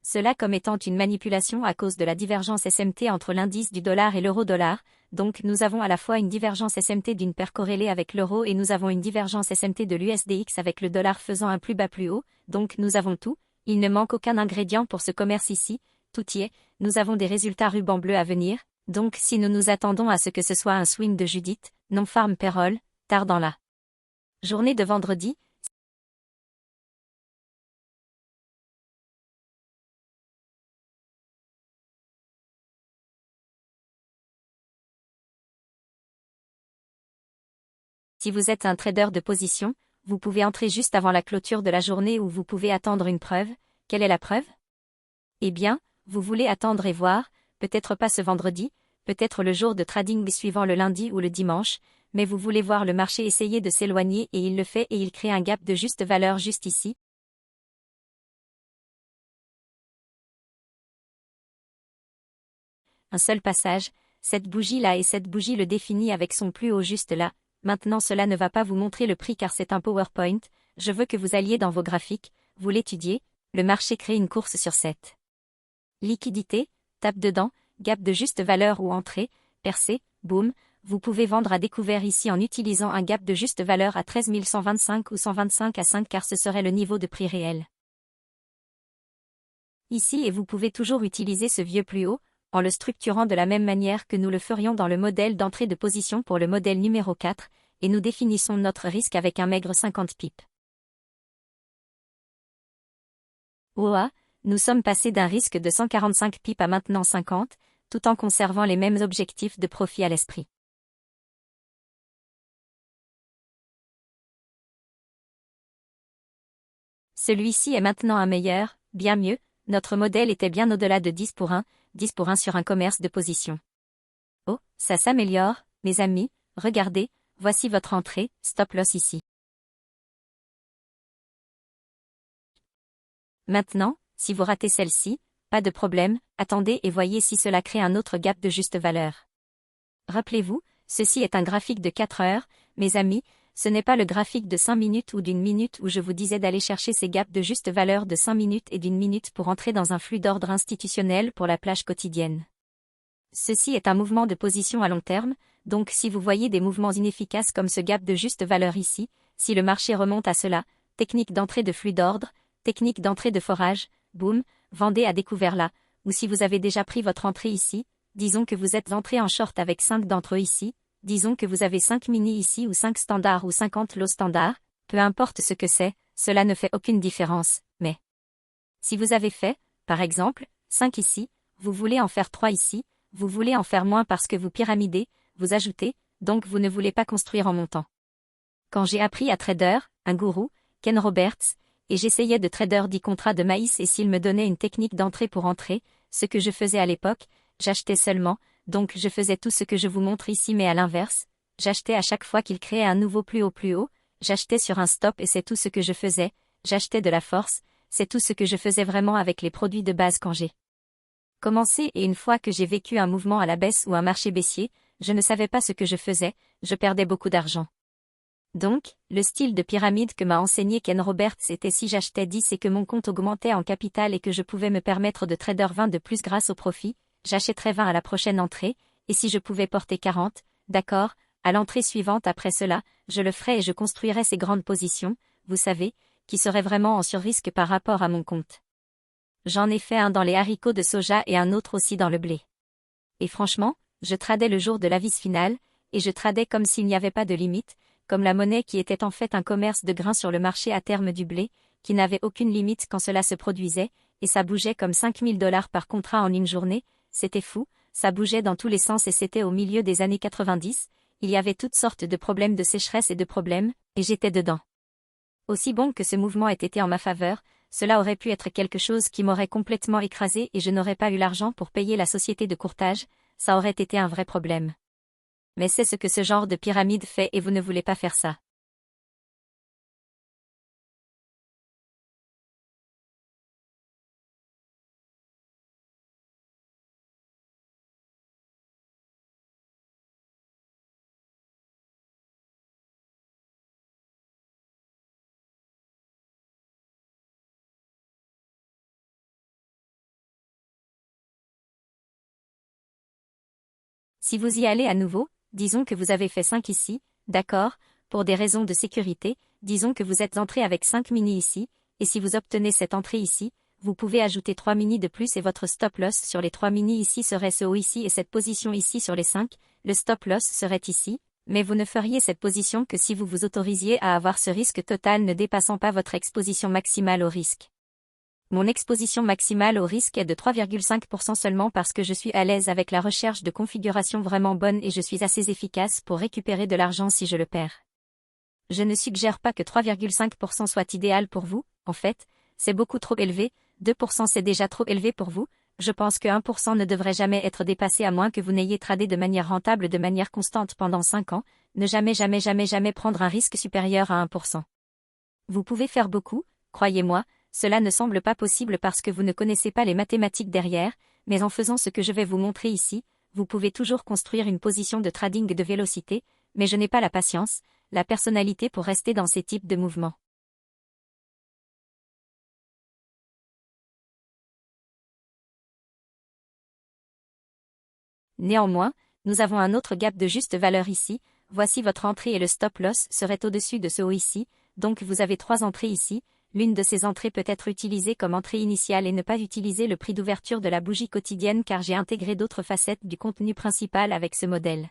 cela comme étant une manipulation à cause de la divergence SMT entre l'indice du dollar et l'euro-dollar, donc nous avons à la fois une divergence SMT d'une paire corrélée avec l'euro et nous avons une divergence SMT de l'USDX avec le dollar faisant un plus bas plus haut, donc nous avons tout, il ne manque aucun ingrédient pour ce commerce ici, tout y est, nous avons des résultats ruban bleu à venir, donc si nous nous attendons à ce que ce soit un swing de Judith, non farm payroll, tard dans la journée de vendredi, si vous êtes un trader de position, vous pouvez entrer juste avant la clôture de la journée ou vous pouvez attendre une preuve. Quelle est la preuve? Eh bien, vous voulez attendre et voir, peut-être pas ce vendredi, peut-être le jour de trading suivant le lundi ou le dimanche, mais vous voulez voir le marché essayer de s'éloigner et il le fait et il crée un gap de juste valeur juste ici. Un seul passage, cette bougie-là et cette bougie le définit avec son plus haut juste là. Maintenant cela ne va pas vous montrer le prix car c'est un PowerPoint, je veux que vous alliez dans vos graphiques, vous l'étudiez, le marché crée une course sur cette liquidité, tape dedans, gap de juste valeur ou entrée, percée, boum, vous pouvez vendre à découvert ici en utilisant un gap de juste valeur à 13 125 ou 125 à 5 car ce serait le niveau de prix réel. Ici et vous pouvez toujours utiliser ce vieux plus haut, en le structurant de la même manière que nous le ferions dans le modèle d'entrée de position pour le modèle numéro 4, et nous définissons notre risque avec un maigre 50 pips. OA, nous sommes passés d'un risque de 145 pips à maintenant 50, tout en conservant les mêmes objectifs de profit à l'esprit. Celui-ci est maintenant un meilleur, bien mieux, notre modèle était bien au-delà de 10 pour 1, 10 pour 1 sur un commerce de position. Oh, ça s'améliore, mes amis, regardez, voici votre entrée, stop loss ici. Maintenant, si vous ratez celle-ci, pas de problème, attendez et voyez si cela crée un autre gap de juste valeur. Rappelez-vous, ceci est un graphique de 4 heures, mes amis, ce n'est pas le graphique de 5 minutes ou d'une minute où je vous disais d'aller chercher ces gaps de juste valeur de 5 minutes et d'une minute pour entrer dans un flux d'ordre institutionnel pour la plage quotidienne. Ceci est un mouvement de position à long terme, donc si vous voyez des mouvements inefficaces comme ce gap de juste valeur ici, si le marché remonte à cela, technique d'entrée de flux d'ordre, technique d'entrée de forage, boum, vendez à découvert là, ou si vous avez déjà pris votre entrée ici, disons que vous êtes entré en short avec 5 d'entre eux ici, disons que vous avez 5 mini ici ou 5 standards ou 50 lots standards, peu importe ce que c'est, cela ne fait aucune différence, mais si vous avez fait, par exemple, 5 ici, vous voulez en faire 3 ici, vous voulez en faire moins parce que vous pyramidez, vous ajoutez, donc vous ne voulez pas construire en montant. Quand j'ai appris à trader, un gourou, Ken Roberts, et j'essayais de trader 10 contrats de maïs et s'il me donnait une technique d'entrée pour entrer, ce que je faisais à l'époque, j'achetais seulement, donc je faisais tout ce que je vous montre ici mais à l'inverse, j'achetais à chaque fois qu'il créait un nouveau plus haut, j'achetais sur un stop et c'est tout ce que je faisais, j'achetais de la force, c'est tout ce que je faisais vraiment avec les produits de base quand j'ai commencé et une fois que j'ai vécu un mouvement à la baisse ou un marché baissier, je ne savais pas ce que je faisais, je perdais beaucoup d'argent. Donc, le style de pyramide que m'a enseigné Ken Roberts était si j'achetais 10 et que mon compte augmentait en capital et que je pouvais me permettre de trader 20 de plus grâce au profit, j'achèterais 20 à la prochaine entrée, et si je pouvais porter 40, d'accord, à l'entrée suivante après cela, je le ferais et je construirais ces grandes positions, vous savez, qui seraient vraiment en surrisque par rapport à mon compte. J'en ai fait un dans les haricots de soja et un autre aussi dans le blé. Et franchement, je tradais le jour de l'avis finale, et je tradais comme s'il n'y avait pas de limite, comme la monnaie qui était en fait un commerce de grains sur le marché à terme du blé, qui n'avait aucune limite quand cela se produisait, et ça bougeait comme 5000 dollars par contrat en une journée, c'était fou, ça bougeait dans tous les sens et c'était au milieu des années 90, il y avait toutes sortes de problèmes de sécheresse et de problèmes, et j'étais dedans. Aussi bon que ce mouvement ait été en ma faveur, cela aurait pu être quelque chose qui m'aurait complètement écrasé et je n'aurais pas eu l'argent pour payer la société de courtage, ça aurait été un vrai problème. Mais c'est ce que ce genre de pyramide fait et vous ne voulez pas faire ça. Si vous y allez à nouveau, disons que vous avez fait 5 ici, d'accord, pour des raisons de sécurité, disons que vous êtes entré avec 5 mini ici, et si vous obtenez cette entrée ici, vous pouvez ajouter 3 mini de plus et votre stop loss sur les 3 mini ici serait ce haut ici et cette position ici sur les 5, le stop loss serait ici, mais vous ne feriez cette position que si vous vous autorisiez à avoir ce risque total ne dépassant pas votre exposition maximale au risque. Mon exposition maximale au risque est de 3,5% seulement parce que je suis à l'aise avec la recherche de configuration vraiment bonne et je suis assez efficace pour récupérer de l'argent si je le perds. Je ne suggère pas que 3,5% soit idéal pour vous, en fait, c'est beaucoup trop élevé, 2% c'est déjà trop élevé pour vous, je pense que 1% ne devrait jamais être dépassé à moins que vous n'ayez tradé de manière rentable de manière constante pendant 5 ans, ne jamais prendre un risque supérieur à 1%. Vous pouvez faire beaucoup, croyez-moi, cela ne semble pas possible parce que vous ne connaissez pas les mathématiques derrière, mais en faisant ce que je vais vous montrer ici, vous pouvez toujours construire une position de trading de vélocité, mais je n'ai pas la patience, la personnalité pour rester dans ces types de mouvements. Néanmoins, nous avons un autre gap de juste valeur ici, voici votre entrée et le stop loss serait au-dessus de ce haut ici, donc vous avez 3 entrées ici, l'une de ces entrées peut être utilisée comme entrée initiale et ne pas utiliser le prix d'ouverture de la bougie quotidienne car j'ai intégré d'autres facettes du contenu principal avec ce modèle.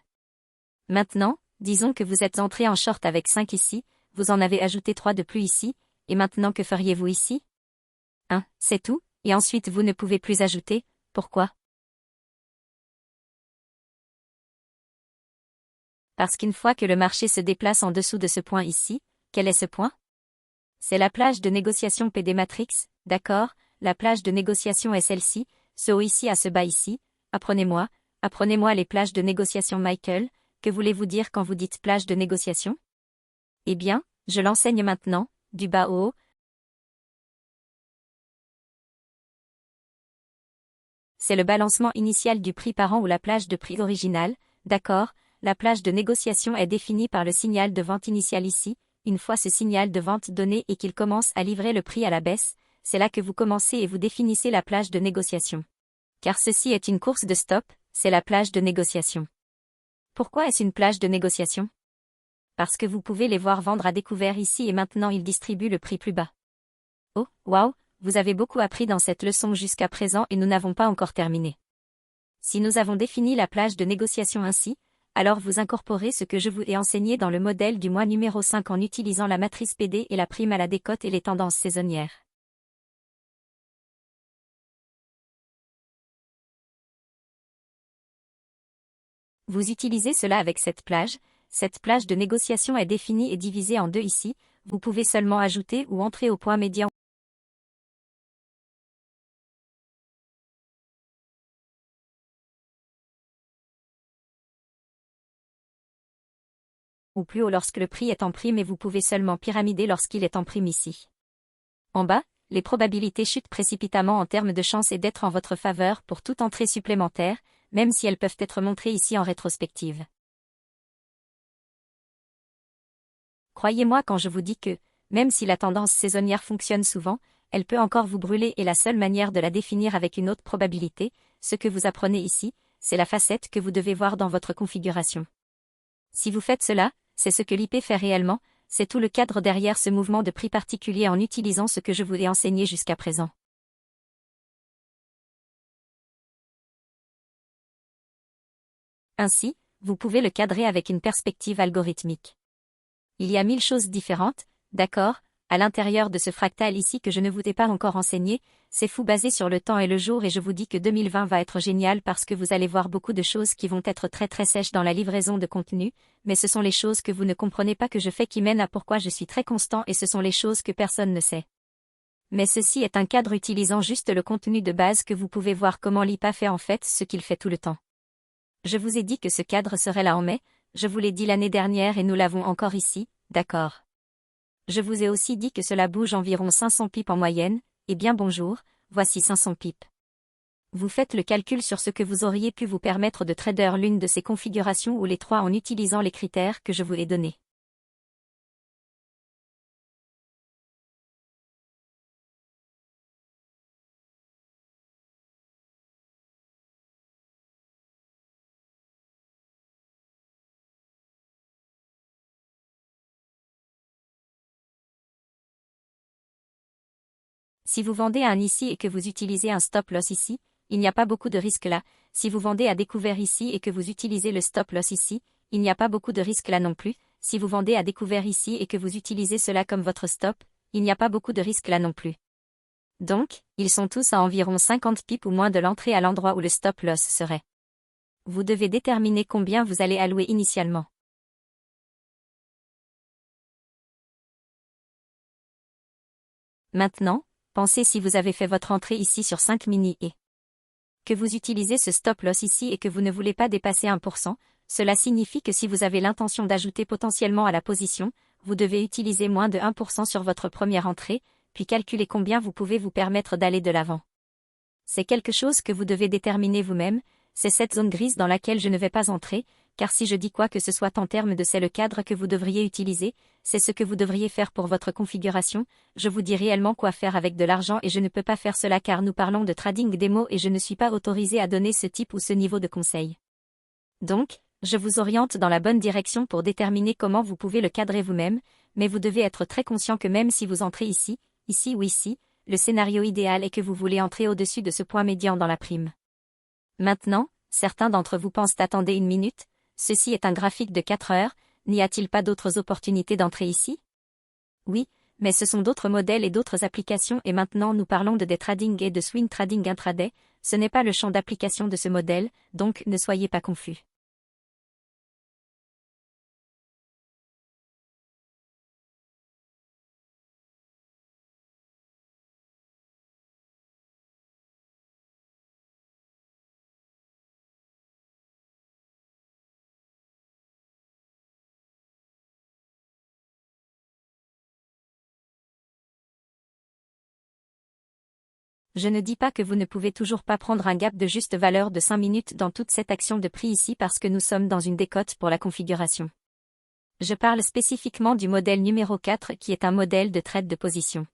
Maintenant, disons que vous êtes entré en short avec 5 ici, vous en avez ajouté 3 de plus ici, et maintenant que feriez-vous ici? 1, c'est tout, et ensuite vous ne pouvez plus ajouter, pourquoi? Parce qu'une fois que le marché se déplace en dessous de ce point ici, quel est ce point? C'est la plage de négociation PD Matrix, d'accord, la plage de négociation est celle-ci, ce haut ici à ce bas ici, apprenez-moi les plages de négociation Michael, que voulez-vous dire quand vous dites plage de négociation? Eh bien, je l'enseigne maintenant, du bas au haut. C'est le balancement initial du prix par an ou la plage de prix originale, d'accord, la plage de négociation est définie par le signal de vente initial ici, une fois ce signal de vente donné et qu'il commence à livrer le prix à la baisse, c'est là que vous commencez et vous définissez la plage de négociation. Car ceci est une course de stop, c'est la plage de négociation. Pourquoi est-ce une plage de négociation? Parce que vous pouvez les voir vendre à découvert ici et maintenant ils distribuent le prix plus bas. Oh, waouh, vous avez beaucoup appris dans cette leçon jusqu'à présent et nous n'avons pas encore terminé. Si nous avons défini la plage de négociation ainsi, alors vous incorporez ce que je vous ai enseigné dans le modèle du mois numéro 5 en utilisant la matrice PD et la prime à la décote et les tendances saisonnières. Vous utilisez cela avec cette plage de négociation est définie et divisée en deux ici, vous pouvez seulement ajouter ou entrer au point médian ou plus haut lorsque le prix est en prime et vous pouvez seulement pyramider lorsqu'il est en prime ici. En bas, les probabilités chutent précipitamment en termes de chance et d'être en votre faveur pour toute entrée supplémentaire, même si elles peuvent être montrées ici en rétrospective. Croyez-moi quand je vous dis que, même si la tendance saisonnière fonctionne souvent, elle peut encore vous brûler et la seule manière de la définir avec une haute probabilité, ce que vous apprenez ici, c'est la facette que vous devez voir dans votre configuration. Si vous faites cela, c'est ce que l'IP fait réellement, c'est tout le cadre derrière ce mouvement de prix particulier en utilisant ce que je vous ai enseigné jusqu'à présent. Ainsi, vous pouvez le cadrer avec une perspective algorithmique. Il y a 1000 choses différentes, d'accord, à l'intérieur de ce fractal ici que je ne vous ai pas encore enseigné, c'est fou basé sur le temps et le jour et je vous dis que 2020 va être génial parce que vous allez voir beaucoup de choses qui vont être très très sèches dans la livraison de contenu, mais ce sont les choses que vous ne comprenez pas que je fais qui mènent à pourquoi je suis très constant et ce sont les choses que personne ne sait. Mais ceci est un cadre utilisant juste le contenu de base que vous pouvez voir comment l'IPA fait en fait ce qu'il fait tout le temps. Je vous ai dit que ce cadre serait là en mai, je vous l'ai dit l'année dernière et nous l'avons encore ici, d'accord. Je vous ai aussi dit que cela bouge environ 500 pips en moyenne, et bien bonjour, voici 500 pips. Vous faites le calcul sur ce que vous auriez pu vous permettre de trader l'une de ces configurations ou les trois en utilisant les critères que je vous ai donnés. Si vous vendez à un ici et que vous utilisez un stop loss ici, il n'y a pas beaucoup de risque là. Si vous vendez à découvert ici et que vous utilisez le stop loss ici, il n'y a pas beaucoup de risque là non plus. Si vous vendez à découvert ici et que vous utilisez cela comme votre stop, il n'y a pas beaucoup de risque là non plus. Donc, ils sont tous à environ 50 pips ou moins de l'entrée à l'endroit où le stop loss serait. Vous devez déterminer combien vous allez allouer initialement. Maintenant, pensez si vous avez fait votre entrée ici sur 5 mini et que vous utilisez ce stop loss ici et que vous ne voulez pas dépasser 1%, cela signifie que si vous avez l'intention d'ajouter potentiellement à la position, vous devez utiliser moins de 1% sur votre première entrée, puis calculer combien vous pouvez vous permettre d'aller de l'avant. C'est quelque chose que vous devez déterminer vous-même, c'est cette zone grise dans laquelle je ne vais pas entrer, car si je dis quoi que ce soit en termes de c'est le cadre que vous devriez utiliser, c'est ce que vous devriez faire pour votre configuration, je vous dis réellement quoi faire avec de l'argent et je ne peux pas faire cela car nous parlons de trading démo et je ne suis pas autorisé à donner ce type ou ce niveau de conseil. Donc, je vous oriente dans la bonne direction pour déterminer comment vous pouvez le cadrer vous-même, mais vous devez être très conscient que même si vous entrez ici, ici ou ici, le scénario idéal est que vous voulez entrer au-dessus de ce point médian dans la prime. Maintenant, certains d'entre vous pensent attendez une minute, ceci est un graphique de 4 heures, n'y a-t-il pas d'autres opportunités d'entrer ici? Oui, mais ce sont d'autres modèles et d'autres applications et maintenant nous parlons de day trading et de swing trading intraday, ce n'est pas le champ d'application de ce modèle, donc ne soyez pas confus. Je ne dis pas que vous ne pouvez toujours pas prendre un gap de juste valeur de 5 minutes dans toute cette action de prix ici parce que nous sommes dans une décote pour la configuration. Je parle spécifiquement du modèle numéro 4 qui est un modèle de trade de position.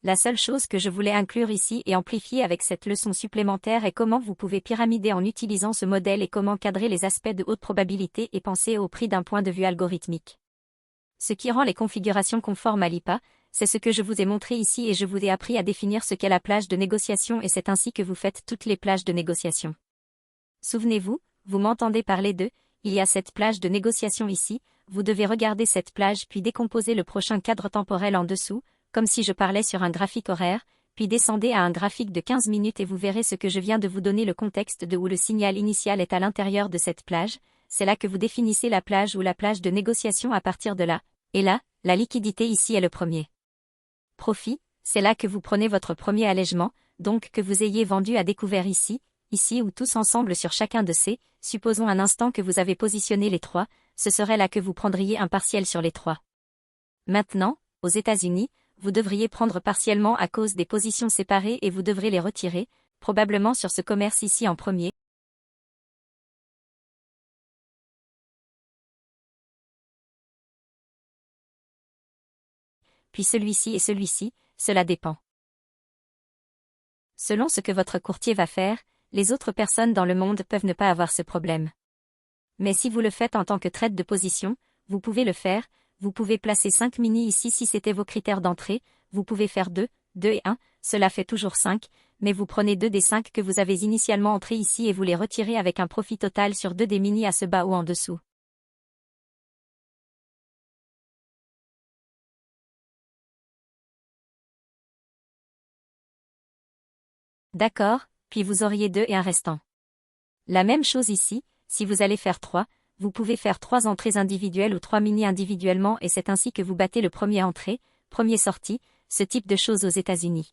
La seule chose que je voulais inclure ici et amplifier avec cette leçon supplémentaire est comment vous pouvez pyramider en utilisant ce modèle et comment cadrer les aspects de haute probabilité et penser au prix d'un point de vue algorithmique. Ce qui rend les configurations conformes à l'IPA, c'est ce que je vous ai montré ici et je vous ai appris à définir ce qu'est la plage de négociation et c'est ainsi que vous faites toutes les plages de négociation. Souvenez-vous, vous m'entendez parler de, il y a cette plage de négociation ici, vous devez regarder cette plage puis décomposer le prochain cadre temporel en dessous, comme si je parlais sur un graphique horaire, puis descendez à un graphique de 15 minutes et vous verrez ce que je viens de vous donner le contexte de où le signal initial est à l'intérieur de cette plage, c'est là que vous définissez la plage ou la plage de négociation à partir de là, et là, la liquidité ici est le premier profit, c'est là que vous prenez votre premier allègement, donc que vous ayez vendu à découvert ici, ici ou tous ensemble sur chacun de ces, supposons un instant que vous avez positionné les trois, ce serait là que vous prendriez un partiel sur les trois. Maintenant, aux États-Unis, vous devriez prendre partiellement à cause des positions séparées et vous devrez les retirer, probablement sur ce commerce ici en premier. Puis celui-ci et celui-ci, cela dépend. Selon ce que votre courtier va faire, les autres personnes dans le monde peuvent ne pas avoir ce problème. Mais si vous le faites en tant que trade de position, vous pouvez le faire, vous pouvez placer 5 mini ici si c'était vos critères d'entrée, vous pouvez faire 2, 2 et 1, cela fait toujours 5, mais vous prenez 2 des 5 que vous avez initialement entrés ici et vous les retirez avec un profit total sur 2 des mini à ce bas ou en dessous. D'accord, puis vous auriez 2 et un restant. La même chose ici, si vous allez faire 3, vous pouvez faire 3 entrées individuelles ou 3 mini individuellement et c'est ainsi que vous battez le premier entrée, premier sortie, ce type de choses aux États-Unis.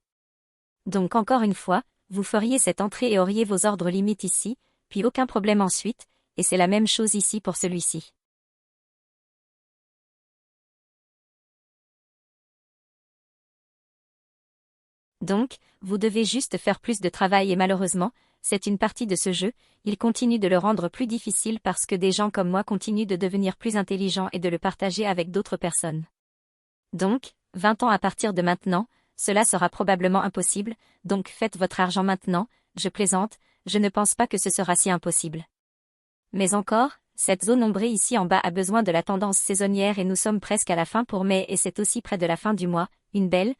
Donc encore une fois, vous feriez cette entrée et auriez vos ordres limites ici, puis aucun problème ensuite, et c'est la même chose ici pour celui-ci. Donc, vous devez juste faire plus de travail et malheureusement, c'est une partie de ce jeu, il continue de le rendre plus difficile parce que des gens comme moi continuent de devenir plus intelligents et de le partager avec d'autres personnes. Donc, 20 ans à partir de maintenant, cela sera probablement impossible, donc faites votre argent maintenant, je plaisante, je ne pense pas que ce sera si impossible. Mais encore, cette zone ombrée ici en bas a besoin de la tendance saisonnière et nous sommes presque à la fin pour mai et c'est aussi près de la fin du mois, une belle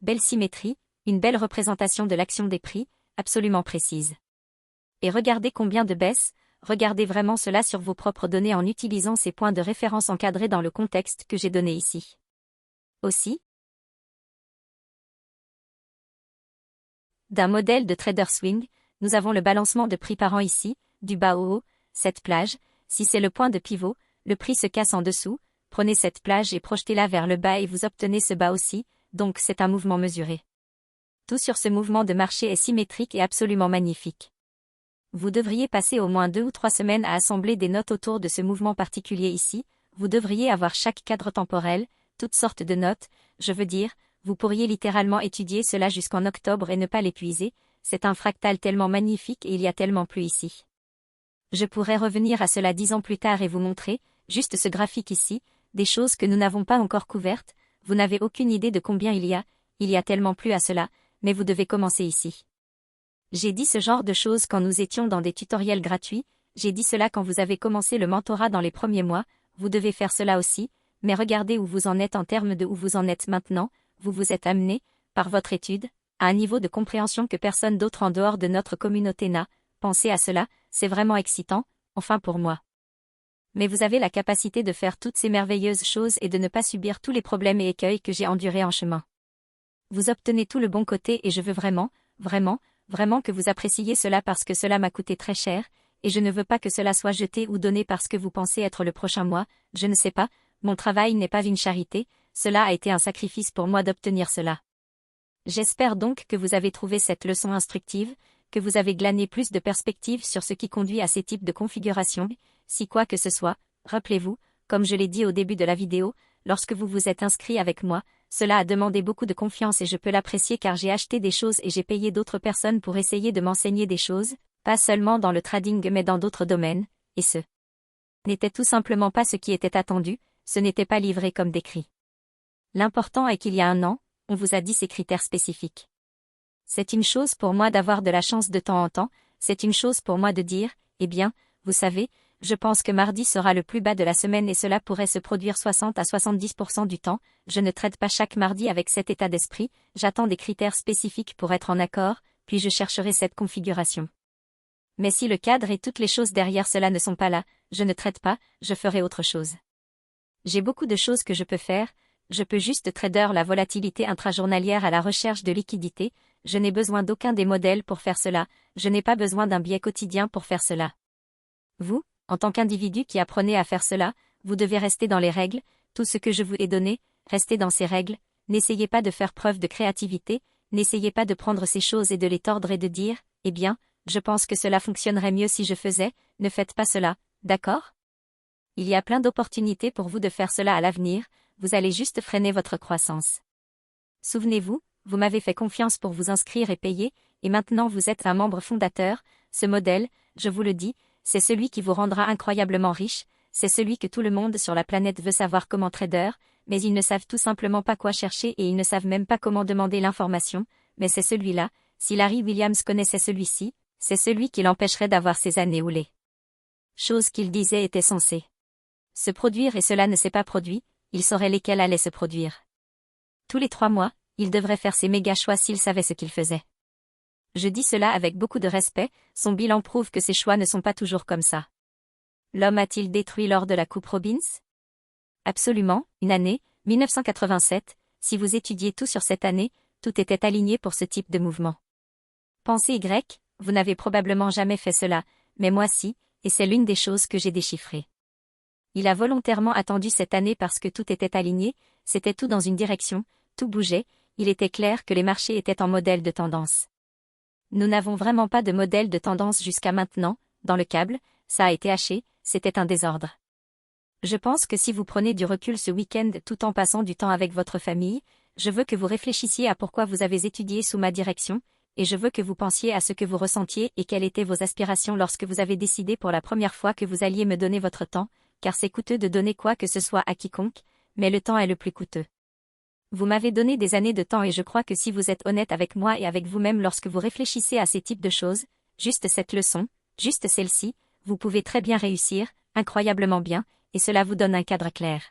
belle symétrie, une belle représentation de l'action des prix, absolument précise. Et regardez combien de baisses, regardez vraiment cela sur vos propres données en utilisant ces points de référence encadrés dans le contexte que j'ai donné ici. Aussi, d'un modèle de trader swing, nous avons le balancement de prix par an ici, du bas au haut, cette plage, si c'est le point de pivot, le prix se casse en dessous, prenez cette plage et projetez-la vers le bas et vous obtenez ce bas aussi, donc c'est un mouvement mesuré. Tout sur ce mouvement de marché est symétrique et absolument magnifique. Vous devriez passer au moins 2 ou 3 semaines à assembler des notes autour de ce mouvement particulier ici, vous devriez avoir chaque cadre temporel, toutes sortes de notes, je veux dire, vous pourriez littéralement étudier cela jusqu'en octobre et ne pas l'épuiser, c'est un fractal tellement magnifique et il y a tellement plus ici. Je pourrais revenir à cela 10 ans plus tard et vous montrer, juste ce graphique ici, des choses que nous n'avons pas encore couvertes, vous n'avez aucune idée de combien il y a tellement plus à cela, mais vous devez commencer ici. J'ai dit ce genre de choses quand nous étions dans des tutoriels gratuits, j'ai dit cela quand vous avez commencé le mentorat dans les premiers mois, vous devez faire cela aussi, mais regardez où vous en êtes en termes de où vous en êtes maintenant, vous vous êtes amené, par votre étude, à un niveau de compréhension que personne d'autre en dehors de notre communauté n'a, pensez à cela, c'est vraiment excitant, enfin pour moi. Mais vous avez la capacité de faire toutes ces merveilleuses choses et de ne pas subir tous les problèmes et écueils que j'ai endurés en chemin. Vous obtenez tout le bon côté et je veux vraiment, vraiment, vraiment que vous appréciez cela parce que cela m'a coûté très cher, et je ne veux pas que cela soit jeté ou donné parce que vous pensez être le prochain moi, je ne sais pas, mon travail n'est pas une charité, cela a été un sacrifice pour moi d'obtenir cela. J'espère donc que vous avez trouvé cette leçon instructive, que vous avez glané plus de perspectives sur ce qui conduit à ces types de configurations, si quoi que ce soit, rappelez-vous, comme je l'ai dit au début de la vidéo, lorsque vous vous êtes inscrit avec moi, cela a demandé beaucoup de confiance et je peux l'apprécier car j'ai acheté des choses et j'ai payé d'autres personnes pour essayer de m'enseigner des choses, pas seulement dans le trading mais dans d'autres domaines, et ce n'était tout simplement pas ce qui était attendu, ce n'était pas livré comme décrit. L'important est qu'il y a un an, on vous a dit ces critères spécifiques. C'est une chose pour moi d'avoir de la chance de temps en temps, c'est une chose pour moi de dire, eh bien, vous savez, je pense que mardi sera le plus bas de la semaine et cela pourrait se produire 60 à 70% du temps, je ne traite pas chaque mardi avec cet état d'esprit, j'attends des critères spécifiques pour être en accord, puis je chercherai cette configuration. Mais si le cadre et toutes les choses derrière cela ne sont pas là, je ne traite pas, je ferai autre chose. J'ai beaucoup de choses que je peux faire, je peux juste trader la volatilité intrajournalière à la recherche de liquidité, je n'ai besoin d'aucun des modèles pour faire cela, je n'ai pas besoin d'un biais quotidien pour faire cela. Vous, en tant qu'individu qui apprenez à faire cela, vous devez rester dans les règles, tout ce que je vous ai donné, restez dans ces règles, n'essayez pas de faire preuve de créativité, n'essayez pas de prendre ces choses et de les tordre et de dire, eh bien, je pense que cela fonctionnerait mieux si je faisais, ne faites pas cela, d'accord ? Il y a plein d'opportunités pour vous de faire cela à l'avenir, vous allez juste freiner votre croissance. Souvenez-vous, vous m'avez fait confiance pour vous inscrire et payer, et maintenant vous êtes un membre fondateur, ce modèle, je vous le dis, c'est celui qui vous rendra incroyablement riche, c'est celui que tout le monde sur la planète veut savoir comment trader, mais ils ne savent tout simplement pas quoi chercher et ils ne savent même pas comment demander l'information, mais c'est celui-là, si Larry Williams connaissait celui-ci, c'est celui qui l'empêcherait d'avoir ces années où les choses qu'il disait étaient censées se produire et cela ne s'est pas produit, il saurait lesquels allaient se produire. Tous les 3 mois, il devrait faire ses méga choix s'il savait ce qu'il faisait. Je dis cela avec beaucoup de respect, son bilan prouve que ses choix ne sont pas toujours comme ça. L'homme a-t-il détruit lors de la Coupe Robbins ? Absolument, une année, 1987, si vous étudiez tout sur cette année, tout était aligné pour ce type de mouvement. Pensez Y, vous n'avez probablement jamais fait cela, mais moi si, et c'est l'une des choses que j'ai déchiffrées. Il a volontairement attendu cette année parce que tout était aligné, c'était tout dans une direction, tout bougeait, il était clair que les marchés étaient en modèle de tendance. Nous n'avons vraiment pas de modèle de tendance jusqu'à maintenant, dans le câble, ça a été haché, c'était un désordre. Je pense que si vous prenez du recul ce week-end tout en passant du temps avec votre famille, je veux que vous réfléchissiez à pourquoi vous avez étudié sous ma direction, et je veux que vous pensiez à ce que vous ressentiez et quelles étaient vos aspirations lorsque vous avez décidé pour la première fois que vous alliez me donner votre temps, car c'est coûteux de donner quoi que ce soit à quiconque, mais le temps est le plus coûteux. Vous m'avez donné des années de temps et je crois que si vous êtes honnête avec moi et avec vous-même lorsque vous réfléchissez à ces types de choses, juste cette leçon, juste celle-ci, vous pouvez très bien réussir, incroyablement bien, et cela vous donne un cadre clair.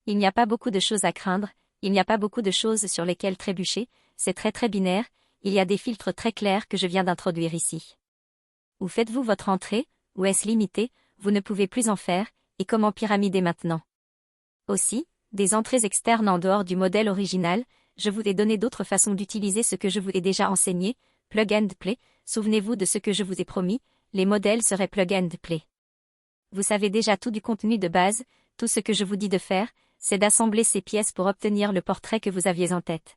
Il n'y a pas beaucoup de choses à craindre, Il n'y a pas beaucoup de choses sur lesquelles trébucher, c'est très binaire, il y a des filtres très clairs que je viens d'introduire ici. Où faites-vous votre entrée, ou est-ce limité, vous ne pouvez plus en faire, et comment pyramider maintenant? Aussi, des entrées externes en dehors du modèle original, je vous ai donné d'autres façons d'utiliser ce que je vous ai déjà enseigné, plug and play, souvenez-vous de ce que je vous ai promis, les modèles seraient plug and play. Vous savez déjà tout du contenu de base, tout ce que je vous dis de faire, c'est d'assembler ces pièces pour obtenir le portrait que vous aviez en tête.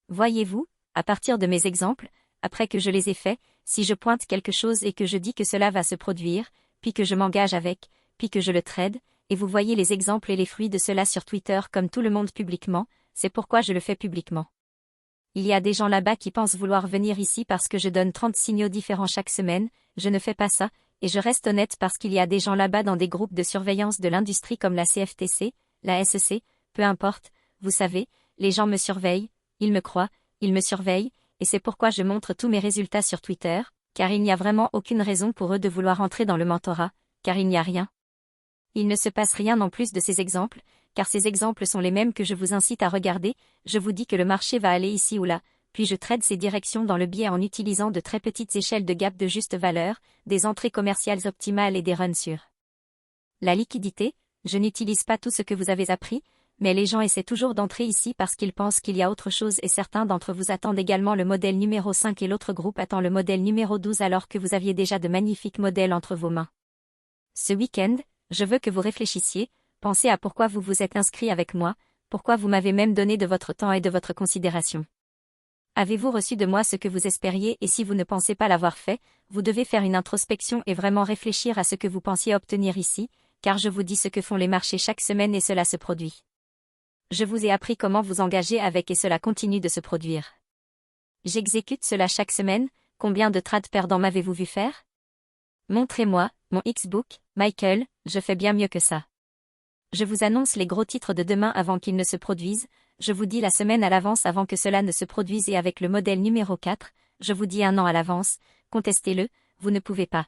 Voyez-vous, à partir de mes exemples, après que je les ai faits, si je pointe quelque chose et que je dis que cela va se produire, puis que je m'engage avec, puis que je le trade, et vous voyez les exemples et les fruits de cela sur Twitter comme tout le monde publiquement, c'est pourquoi je le fais publiquement. Il y a des gens là-bas qui pensent vouloir venir ici parce que je donne 30 signaux différents chaque semaine, je ne fais pas ça, et je reste honnête parce qu'il y a des gens là-bas dans des groupes de surveillance de l'industrie comme la CFTC, la SEC, peu importe, vous savez, les gens me surveillent, ils me croient, ils me surveillent, et c'est pourquoi je montre tous mes résultats sur Twitter, car il n'y a vraiment aucune raison pour eux de vouloir entrer dans le mentorat, car il n'y a rien. Il ne se passe rien en plus de ces exemples, car ces exemples sont les mêmes que je vous incite à regarder, je vous dis que le marché va aller ici ou là, puis je trade ces directions dans le biais en utilisant de très petites échelles de gap de juste valeur, des entrées commerciales optimales et des runs sûrs. La liquidité, je n'utilise pas tout ce que vous avez appris, mais les gens essaient toujours d'entrer ici parce qu'ils pensent qu'il y a autre chose et certains d'entre vous attendent également le modèle numéro 5 et l'autre groupe attend le modèle numéro 12 alors que vous aviez déjà de magnifiques modèles entre vos mains. Ce week-end, je veux que vous réfléchissiez, pensez à pourquoi vous vous êtes inscrit avec moi, pourquoi vous m'avez même donné de votre temps et de votre considération. Avez-vous reçu de moi ce que vous espériez et si vous ne pensez pas l'avoir fait, vous devez faire une introspection et vraiment réfléchir à ce que vous pensiez obtenir ici, car je vous dis ce que font les marchés chaque semaine et cela se produit. Je vous ai appris comment vous engager avec et cela continue de se produire. J'exécute cela chaque semaine, combien de trades perdants m'avez-vous vu faire? Montrez-moi, mon X-Book, Michael, je fais bien mieux que ça. Je vous annonce les gros titres de demain avant qu'ils ne se produisent, je vous dis la semaine à l'avance avant que cela ne se produise et avec le modèle numéro 4, je vous dis un an à l'avance, contestez-le, vous ne pouvez pas.